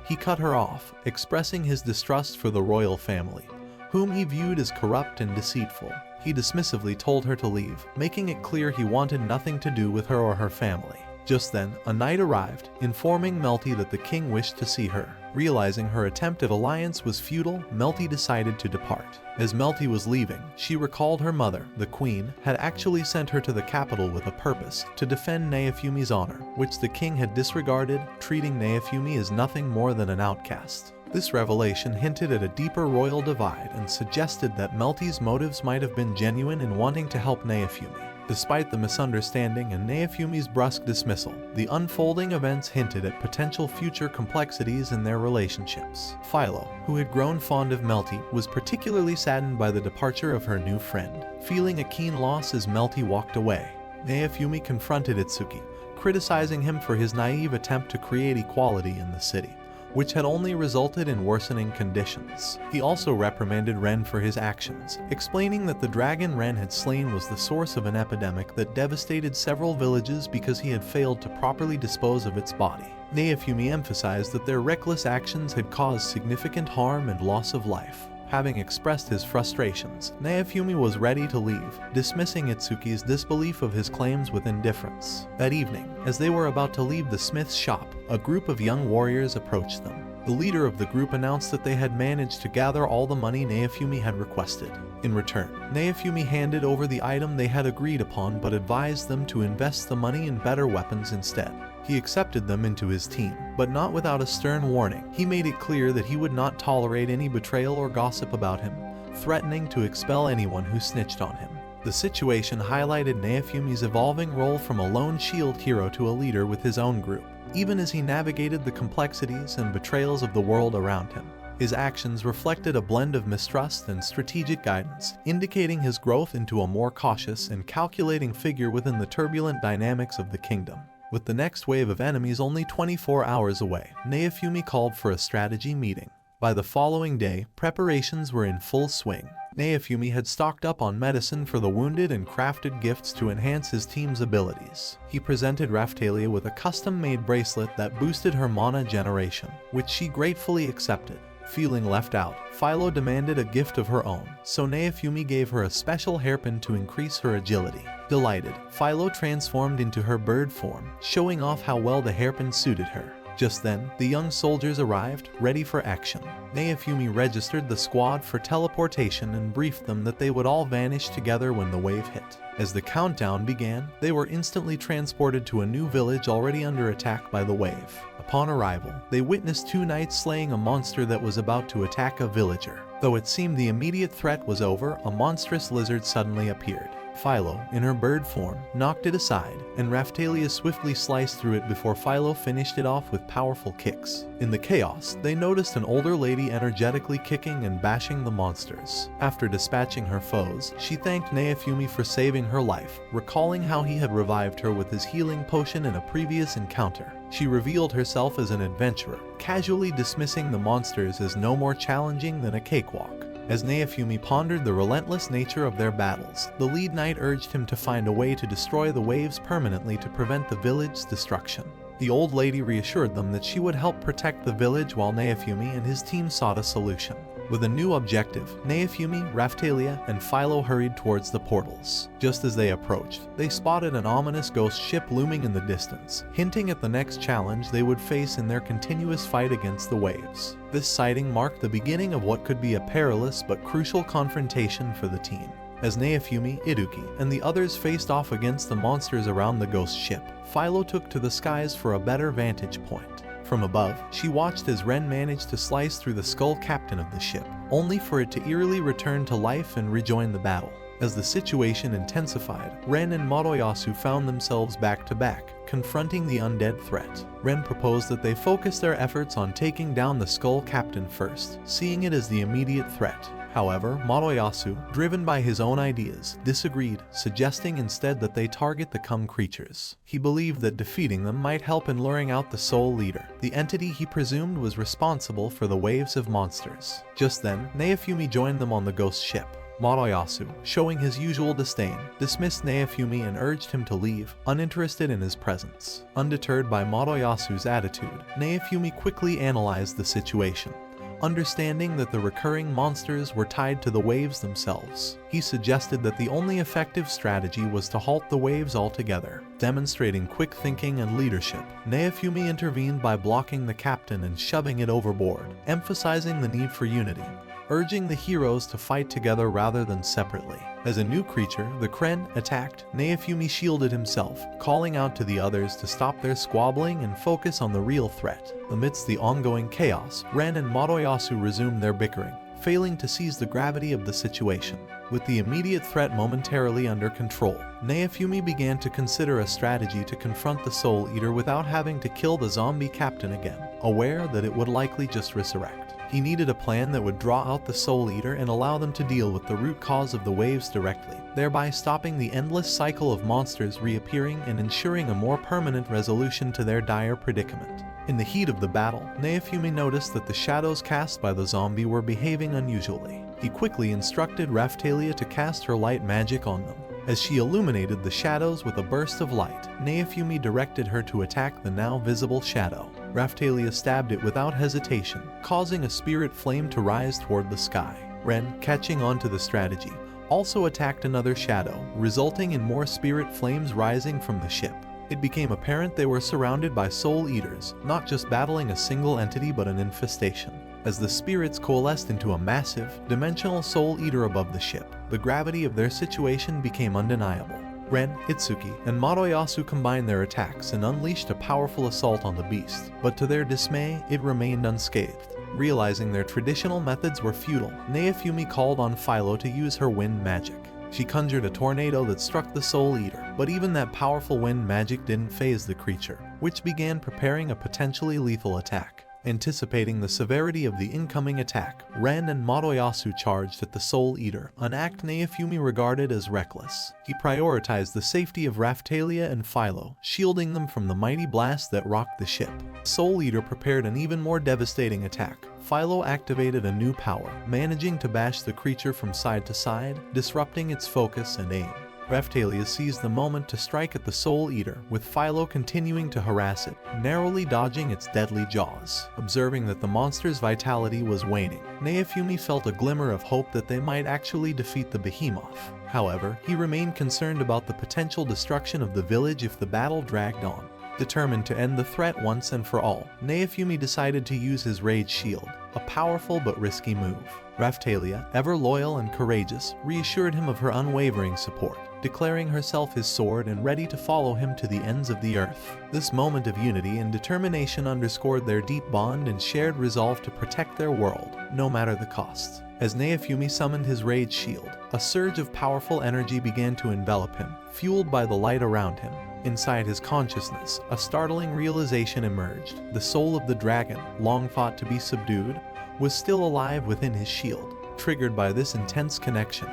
He cut her off, expressing his distrust for the royal family, whom he viewed as corrupt and deceitful. He dismissively told her to leave, making it clear he wanted nothing to do with her or her family. Just then, a knight arrived, informing Melty that the king wished to see her. Realizing her attempt at alliance was futile, Melty decided to depart. As Melty was leaving, she recalled her mother, the queen, had actually sent her to the capital with a purpose, to defend Naofumi's honor, which the king had disregarded, treating Naofumi as nothing more than an outcast. This revelation hinted at a deeper royal divide and suggested that Melty's motives might have been genuine in wanting to help Naofumi. Despite the misunderstanding and Naofumi's brusque dismissal, the unfolding events hinted at potential future complexities in their relationships. Firo, who had grown fond of Melty, was particularly saddened by the departure of her new friend, feeling a keen loss as Melty walked away. Naofumi confronted Itsuki, criticizing him for his naive attempt to create equality in the city. which had only resulted in worsening conditions. He also reprimanded Ren for his actions, explaining that the dragon Ren had slain was the source of an epidemic that devastated several villages because he had failed to properly dispose of its body. Naofumi emphasized that their reckless actions had caused significant harm and loss of life. Having expressed his frustrations, Naofumi was ready to leave, dismissing Itsuki's disbelief of his claims with indifference. That evening, as they were about to leave the smith's shop, a group of young warriors approached them. The leader of the group announced that they had managed to gather all the money Naofumi had requested. In return, Naofumi handed over the item they had agreed upon but advised them to invest the money in better weapons instead. He accepted them into his team, but not without a stern warning. He made it clear that he would not tolerate any betrayal or gossip about him, threatening to expel anyone who snitched on him. The situation highlighted Naofumi's evolving role from a lone shield hero to a leader with his own group, even as he navigated the complexities and betrayals of the world around him. His actions reflected a blend of mistrust and strategic guidance, indicating his growth into a more cautious and calculating figure within the turbulent dynamics of the kingdom. With the next wave of enemies only 24 hours away, Naofumi called for a strategy meeting. By the following day, preparations were in full swing. Naofumi had stocked up on medicine for the wounded and crafted gifts to enhance his team's abilities. He presented Raphtalia with a custom-made bracelet that boosted her mana generation, which she gratefully accepted. Feeling left out, Firo demanded a gift of her own, so Naofumi gave her a special hairpin to increase her agility. Delighted, Firo transformed into her bird form, showing off how well the hairpin suited her. Just then, the young soldiers arrived, ready for action. Naofumi registered the squad for teleportation and briefed them that they would all vanish together when the wave hit. As the countdown began, they were instantly transported to a new village already under attack by the wave. Upon arrival, they witnessed two knights slaying a monster that was about to attack a villager. Though it seemed the immediate threat was over, a monstrous lizard suddenly appeared. Firo, in her bird form, knocked it aside, and Raphtalia swiftly sliced through it before Firo finished it off with powerful kicks. In the chaos, they noticed an older lady energetically kicking and bashing the monsters. After dispatching her foes, she thanked Naofumi for saving her life, recalling how he had revived her with his healing potion in a previous encounter. She revealed herself as an adventurer, casually dismissing the monsters as no more challenging than a cakewalk. As Naofumi pondered the relentless nature of their battles, the lead knight urged him to find a way to destroy the waves permanently to prevent the village's destruction. The old lady reassured them that she would help protect the village while Naofumi and his team sought a solution. With a new objective, Naofumi, Raphtalia, and Firo hurried towards the portals. Just as they approached, they spotted an ominous ghost ship looming in the distance, hinting at the next challenge they would face in their continuous fight against the waves. This sighting marked the beginning of what could be a perilous but crucial confrontation for the team. As Naofumi, Iduki, and the others faced off against the monsters around the ghost ship, Firo took to the skies for a better vantage point. From above, she watched as Ren managed to slice through the skull captain of the ship, only for it to eerily return to life and rejoin the battle. As the situation intensified, Ren and Moroyasu found themselves back to back, confronting the undead threat. Ren proposed that they focus their efforts on taking down the skull captain first, seeing it as the immediate threat. However, Moroyasu, driven by his own ideas, disagreed, suggesting instead that they target the Cum creatures. He believed that defeating them might help in luring out the Soul Leader, the entity he presumed was responsible for the waves of monsters. Just then, Naofumi joined them on the ghost ship. Moroyasu, showing his usual disdain, dismissed Naofumi and urged him to leave, uninterested in his presence. Undeterred by Moroyasu's attitude, Naofumi quickly analyzed the situation. Understanding that the recurring monsters were tied to the waves themselves, he suggested that the only effective strategy was to halt the waves altogether. Demonstrating quick thinking and leadership, Naofumi intervened by blocking the captain and shoving it overboard, emphasizing the need for unity, urging the heroes to fight together rather than separately. As a new creature, the Kren attacked, Naofumi shielded himself, calling out to the others to stop their squabbling and focus on the real threat. Amidst the ongoing chaos, Ren and Moroyasu resumed their bickering, failing to seize the gravity of the situation. With the immediate threat momentarily under control, Naofumi began to consider a strategy to confront the Soul Eater without having to kill the zombie captain again, aware that it would likely just resurrect. He needed a plan that would draw out the Soul Eater and allow them to deal with the root cause of the waves directly, thereby stopping the endless cycle of monsters reappearing and ensuring a more permanent resolution to their dire predicament. In the heat of the battle, Naofumi noticed that the shadows cast by the zombie were behaving unusually. He quickly instructed Raphtalia to cast her light magic on them. As she illuminated the shadows with a burst of light, Naofumi directed her to attack the now visible shadow. Raphtalia stabbed it without hesitation, causing a spirit flame to rise toward the sky. Ren, catching on to the strategy, also attacked another shadow, resulting in more spirit flames rising from the ship. It became apparent they were surrounded by soul eaters, not just battling a single entity but an infestation. As the spirits coalesced into a massive, dimensional soul eater above the ship, the gravity of their situation became undeniable. Ren, Itsuki, and Madoyasu combined their attacks and unleashed a powerful assault on the beast, but to their dismay, it remained unscathed. Realizing their traditional methods were futile, Naofumi called on Firo to use her wind magic. She conjured a tornado that struck the Soul Eater, but even that powerful wind magic didn't faze the creature, which began preparing a potentially lethal attack. Anticipating the severity of the incoming attack, Ren and Madoyasu charged at the Soul Eater, an act Naofumi regarded as reckless. He prioritized the safety of Raphtalia and Firo, shielding them from the mighty blast that rocked the ship. Soul Eater prepared an even more devastating attack. Firo activated a new power, managing to bash the creature from side to side, disrupting its focus and aim. Raphtalia seized the moment to strike at the Soul Eater, with Firo continuing to harass it, narrowly dodging its deadly jaws. Observing that the monster's vitality was waning, Naofumi felt a glimmer of hope that they might actually defeat the behemoth. However, he remained concerned about the potential destruction of the village if the battle dragged on. Determined to end the threat once and for all, Naofumi decided to use his Rage Shield, a powerful but risky move. Raphtalia, ever loyal and courageous, reassured him of her unwavering support, declaring herself his sword and ready to follow him to the ends of the earth. This moment of unity and determination underscored their deep bond and shared resolve to protect their world, no matter the cost. As Naofumi summoned his Rage Shield, a surge of powerful energy began to envelop him, fueled by the light around him. Inside his consciousness, a startling realization emerged. The soul of the dragon, long thought to be subdued, was still alive within his shield. Triggered by this intense connection,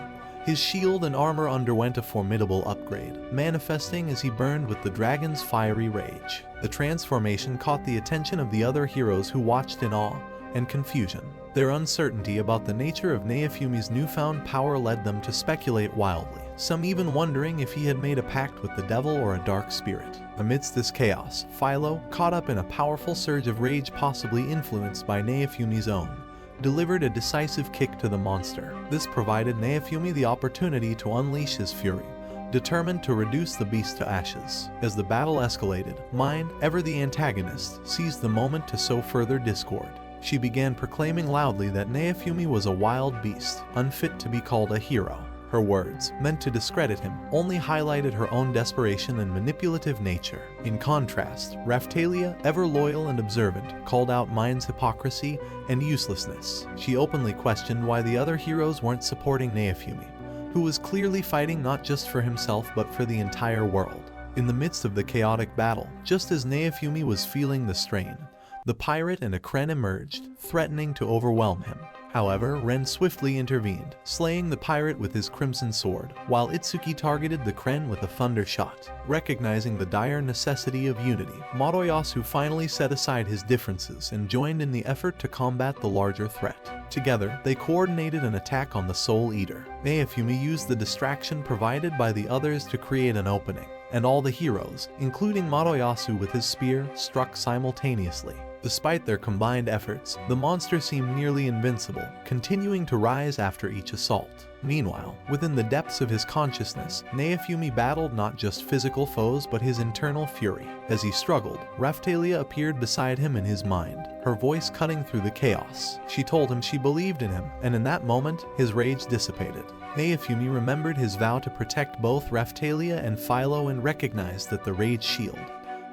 his shield and armor underwent a formidable upgrade, manifesting as he burned with the dragon's fiery rage. The transformation caught the attention of the other heroes who watched in awe and confusion. Their uncertainty about the nature of Naofumi's newfound power led them to speculate wildly, some even wondering if he had made a pact with the devil or a dark spirit. Amidst this chaos, Firo, caught up in a powerful surge of rage possibly influenced by Naofumi's own, delivered a decisive kick to the monster. This provided Naofumi the opportunity to unleash his fury, determined to reduce the beast to ashes. As the battle escalated, Mind, ever the antagonist, seized the moment to sow further discord. She began proclaiming loudly that Naofumi was a wild beast, unfit to be called a hero. Her words, meant to discredit him, only highlighted her own desperation and manipulative nature. In contrast, Raphtalia, ever loyal and observant, called out Mind's hypocrisy and uselessness. She openly questioned why the other heroes weren't supporting Naofumi, who was clearly fighting not just for himself but for the entire world. In the midst of the chaotic battle, just as Naofumi was feeling the strain, the pirate and a Kren emerged, threatening to overwhelm him. However, Ren swiftly intervened, slaying the pirate with his crimson sword, while Itsuki targeted the Kren with a thunder shot. Recognizing the dire necessity of unity, Madoyasu finally set aside his differences and joined in the effort to combat the larger threat. Together, they coordinated an attack on the Soul Eater. Naofumi used the distraction provided by the others to create an opening, and all the heroes, including Madoyasu with his spear, struck simultaneously. Despite their combined efforts, the monster seemed nearly invincible, continuing to rise after each assault. Meanwhile, within the depths of his consciousness, Naofumi battled not just physical foes but his internal fury. As he struggled, Raphtalia appeared beside him in his mind, her voice cutting through the chaos. She told him she believed in him, and in that moment, his rage dissipated. Naofumi remembered his vow to protect both Raphtalia and Firo and recognized that the Rage Shield,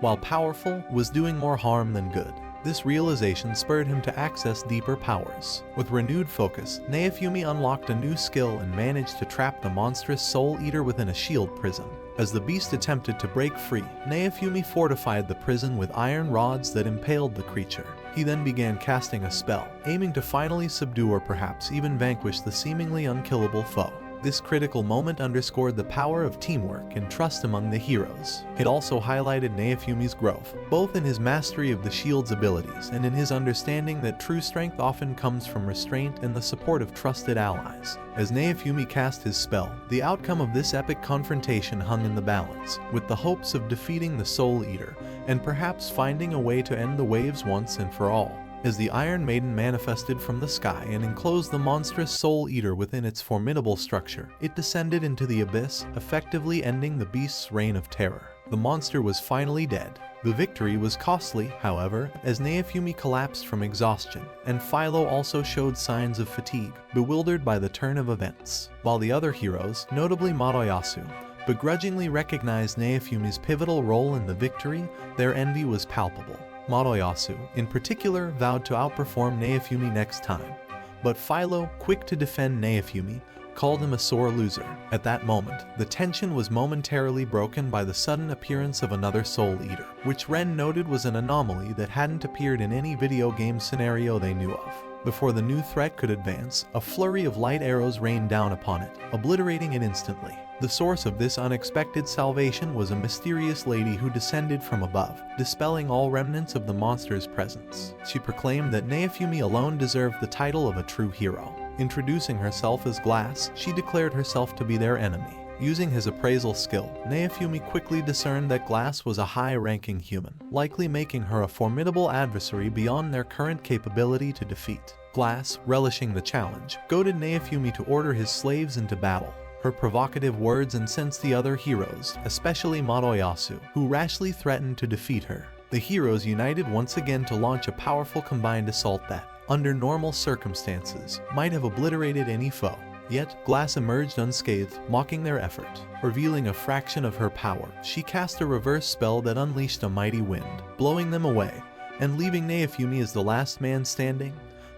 while powerful, was doing more harm than good. This realization spurred him to access deeper powers. With renewed focus, Naofumi unlocked a new skill and managed to trap the monstrous Soul Eater within a shield prison. As the beast attempted to break free, Naofumi fortified the prison with iron rods that impaled the creature. He then began casting a spell, aiming to finally subdue or perhaps even vanquish the seemingly unkillable foe. This critical moment underscored the power of teamwork and trust among the heroes. It also highlighted Naofumi's growth, both in his mastery of the shield's abilities and in his understanding that true strength often comes from restraint and the support of trusted allies. As Naofumi cast his spell, the outcome of this epic confrontation hung in the balance, with the hopes of defeating the Soul Eater and perhaps finding a way to end the waves once and for all. As the Iron Maiden manifested from the sky and enclosed the monstrous Soul Eater within its formidable structure, it descended into the abyss, effectively ending the beast's reign of terror. The monster was finally dead. The victory was costly, however, as Naofumi collapsed from exhaustion, and Firo also showed signs of fatigue, bewildered by the turn of events. While the other heroes, notably Madoyasu, begrudgingly recognized Naofumi's pivotal role in the victory, their envy was palpable. Madoyasu, in particular, vowed to outperform Naofumi next time, but Firo, quick to defend Naofumi, called him a sore loser. At that moment, the tension was momentarily broken by the sudden appearance of another Soul Eater, which Ren noted was an anomaly that hadn't appeared in any video game scenario they knew of. Before the new threat could advance, a flurry of light arrows rained down upon it, obliterating it instantly. The source of this unexpected salvation was a mysterious lady who descended from above, dispelling all remnants of the monster's presence. She proclaimed that Naofumi alone deserved the title of a true hero. Introducing herself as Glass, she declared herself to be their enemy. Using his appraisal skill, Naofumi quickly discerned that Glass was a high-ranking human, likely making her a formidable adversary beyond their current capability to defeat. Glass, relishing the challenge, goaded Naofumi to order his slaves into battle. Her provocative words incensed the other heroes, especially Madoyasu, who rashly threatened to defeat her. The heroes united once again to launch a powerful combined assault that, under normal circumstances, might have obliterated any foe. Yet, Glass emerged unscathed, mocking their effort. Revealing a fraction of her power, she cast a reverse spell that unleashed a mighty wind, blowing them away, and leaving Naofumi as the last man standing,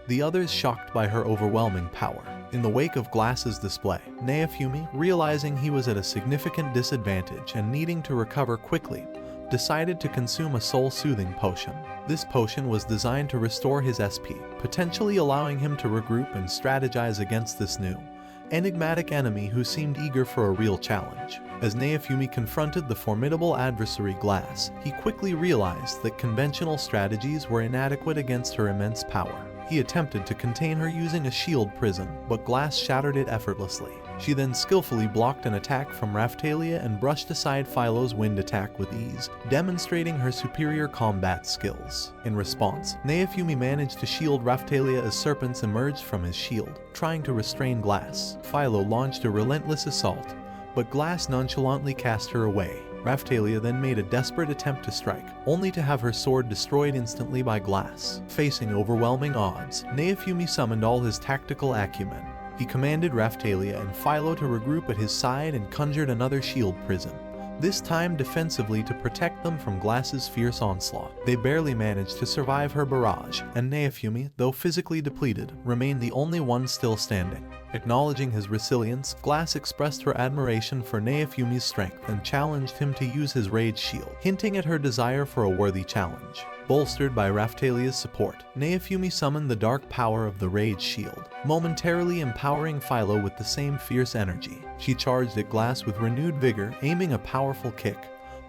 the others shocked by her overwhelming power. In the wake of Glass's display, Naofumi, realizing he was at a significant disadvantage and needing to recover quickly, decided to consume a soul-soothing potion. This potion was designed to restore his SP, potentially allowing him to regroup and strategize against this new, enigmatic enemy who seemed eager for a real challenge. As Naofumi confronted the formidable adversary Glass, he quickly realized that conventional strategies were inadequate against her immense power. He attempted to contain her using a shield prism, but Glass shattered it effortlessly. She then skillfully blocked an attack from Raphtalia and brushed aside Filo's wind attack with ease, demonstrating her superior combat skills. In response, Naofumi managed to shield Raphtalia as serpents emerged from his shield, trying to restrain Glass. Firo launched a relentless assault, but Glass nonchalantly cast her away. Raphtalia then made a desperate attempt to strike, only to have her sword destroyed instantly by Glass. Facing overwhelming odds, Naofumi summoned all his tactical acumen. He commanded Raphtalia and Firo to regroup at his side and conjured another shield prism, this time defensively to protect them from Glass's fierce onslaught. They barely managed to survive her barrage, and Naofumi, though physically depleted, remained the only one still standing. Acknowledging his resilience, Glass expressed her admiration for Naofumi's strength and challenged him to use his rage shield, hinting at her desire for a worthy challenge. Bolstered by Raphtalia's support, Naofumi summoned the dark power of the Rage Shield, momentarily empowering Firo with the same fierce energy. She charged at Glass with renewed vigor, aiming a powerful kick,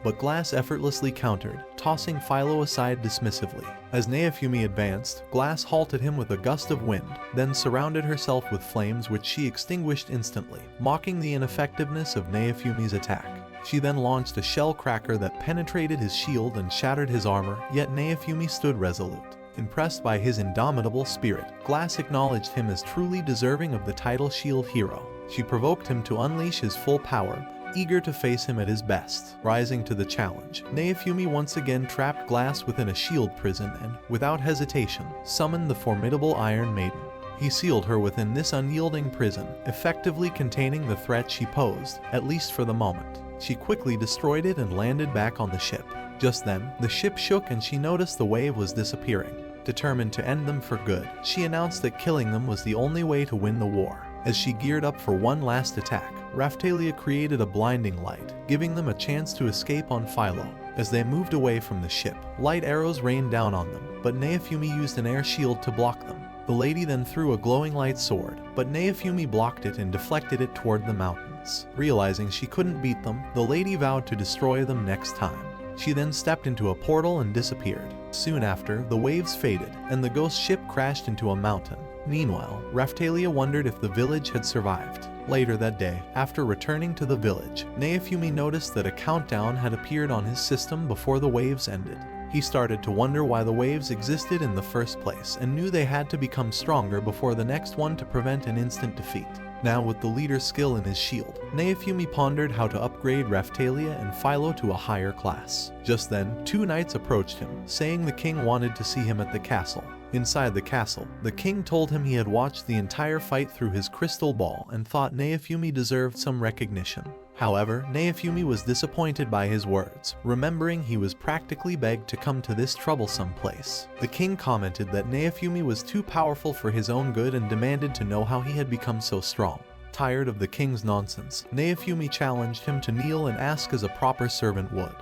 but Glass effortlessly countered, tossing Firo aside dismissively. As Naofumi advanced, Glass halted him with a gust of wind, then surrounded herself with flames which she extinguished instantly, mocking the ineffectiveness of Naofumi's attack. She then launched a shell cracker that penetrated his shield and shattered his armor, yet Naofumi stood resolute. Impressed by his indomitable spirit, Glass acknowledged him as truly deserving of the title Shield Hero. She provoked him to unleash his full power, eager to face him at his best. Rising to the challenge, Naofumi once again trapped Glass within a shield prison and, without hesitation, summoned the formidable Iron Maiden. He sealed her within this unyielding prison, effectively containing the threat she posed, at least for the moment. She quickly destroyed it and landed back on the ship. Just then, the ship shook and she noticed the wave was disappearing. Determined to end them for good, she announced that killing them was the only way to win the war. As she geared up for one last attack, Raphtalia created a blinding light, giving them a chance to escape on Firo. As they moved away from the ship, light arrows rained down on them, but Naofumi used an air shield to block them. The lady then threw a glowing light sword, but Naofumi blocked it and deflected it toward the mountains. Realizing she couldn't beat them, the lady vowed to destroy them next time. She then stepped into a portal and disappeared. Soon after, the waves faded, and the ghost ship crashed into a mountain. Meanwhile, Raphtalia wondered if the village had survived. Later that day, after returning to the village, Naofumi noticed that a countdown had appeared on his system before the waves ended. He started to wonder why the waves existed in the first place and knew they had to become stronger before the next one to prevent an instant defeat. Now with the leader's skill in his shield, Naofumi pondered how to upgrade Raphtalia and Firo to a higher class. Just then, two knights approached him, saying the king wanted to see him at the castle. Inside the castle, the king told him he had watched the entire fight through his crystal ball and thought Naofumi deserved some recognition. However, Naofumi was disappointed by his words, remembering he was practically begged to come to this troublesome place. The king commented that Naofumi was too powerful for his own good and demanded to know how he had become so strong. Tired of the king's nonsense, Naofumi challenged him to kneel and ask as a proper servant would.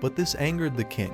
But this angered the king,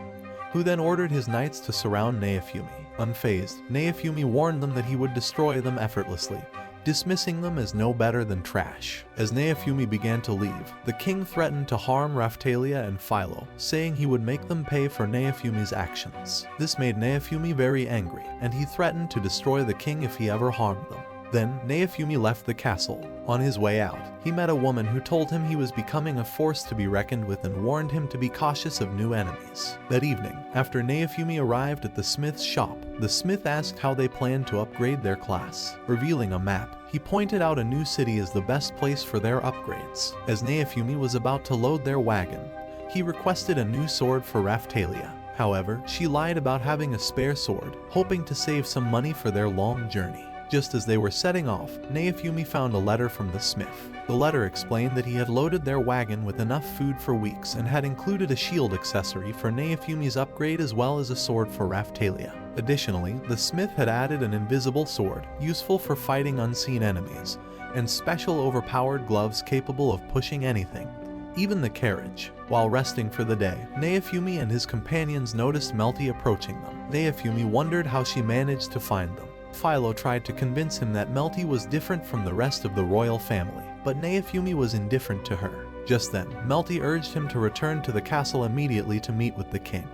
who then ordered his knights to surround Naofumi. Unfazed, Naofumi warned them that he would destroy them effortlessly, dismissing them as no better than trash. As Naofumi began to leave, the king threatened to harm Raphtalia and Firo, saying he would make them pay for Naofumi's actions. This made Naofumi very angry, and he threatened to destroy the king if he ever harmed them. Then, Naofumi left the castle. On his way out, he met a woman who told him he was becoming a force to be reckoned with and warned him to be cautious of new enemies. That evening, after Naofumi arrived at the smith's shop, the smith asked how they planned to upgrade their class. Revealing a map, he pointed out a new city as the best place for their upgrades. As Naofumi was about to load their wagon, he requested a new sword for Raphtalia. However, she lied about having a spare sword, hoping to save some money for their long journey. Just as they were setting off, Naofumi found a letter from the smith. The letter explained that he had loaded their wagon with enough food for weeks and had included a shield accessory for Naofumi's upgrade as well as a sword for Raphtalia. Additionally, the smith had added an invisible sword, useful for fighting unseen enemies, and special overpowered gloves capable of pushing anything, even the carriage. While resting for the day, Naofumi and his companions noticed Melty approaching them. Naofumi wondered how she managed to find them. Firo tried to convince him that Melty was different from the rest of the royal family, but Naofumi was indifferent to her. Just then, Melty urged him to return to the castle immediately to meet with the king,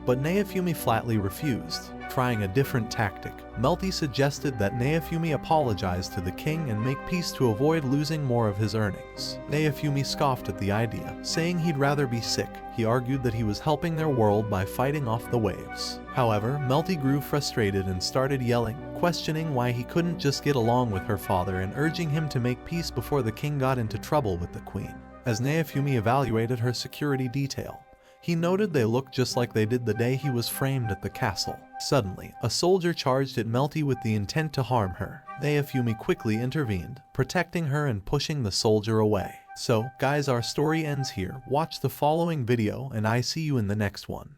but Naofumi flatly refused. Trying a different tactic, Melty suggested that Naofumi apologize to the king and make peace to avoid losing more of his earnings. Naofumi scoffed at the idea, saying he'd rather be sick. He argued that he was helping their world by fighting off the waves. However, Melty grew frustrated and started yelling, questioning why he couldn't just get along with her father and urging him to make peace before the king got into trouble with the queen. As Naofumi evaluated her security detail, he noted they looked just like they did the day he was framed at the castle. Suddenly, a soldier charged at Melty with the intent to harm her. Naofumi quickly intervened, protecting her and pushing the soldier away. So, guys, our story ends here. Watch the following video and I see you in the next one.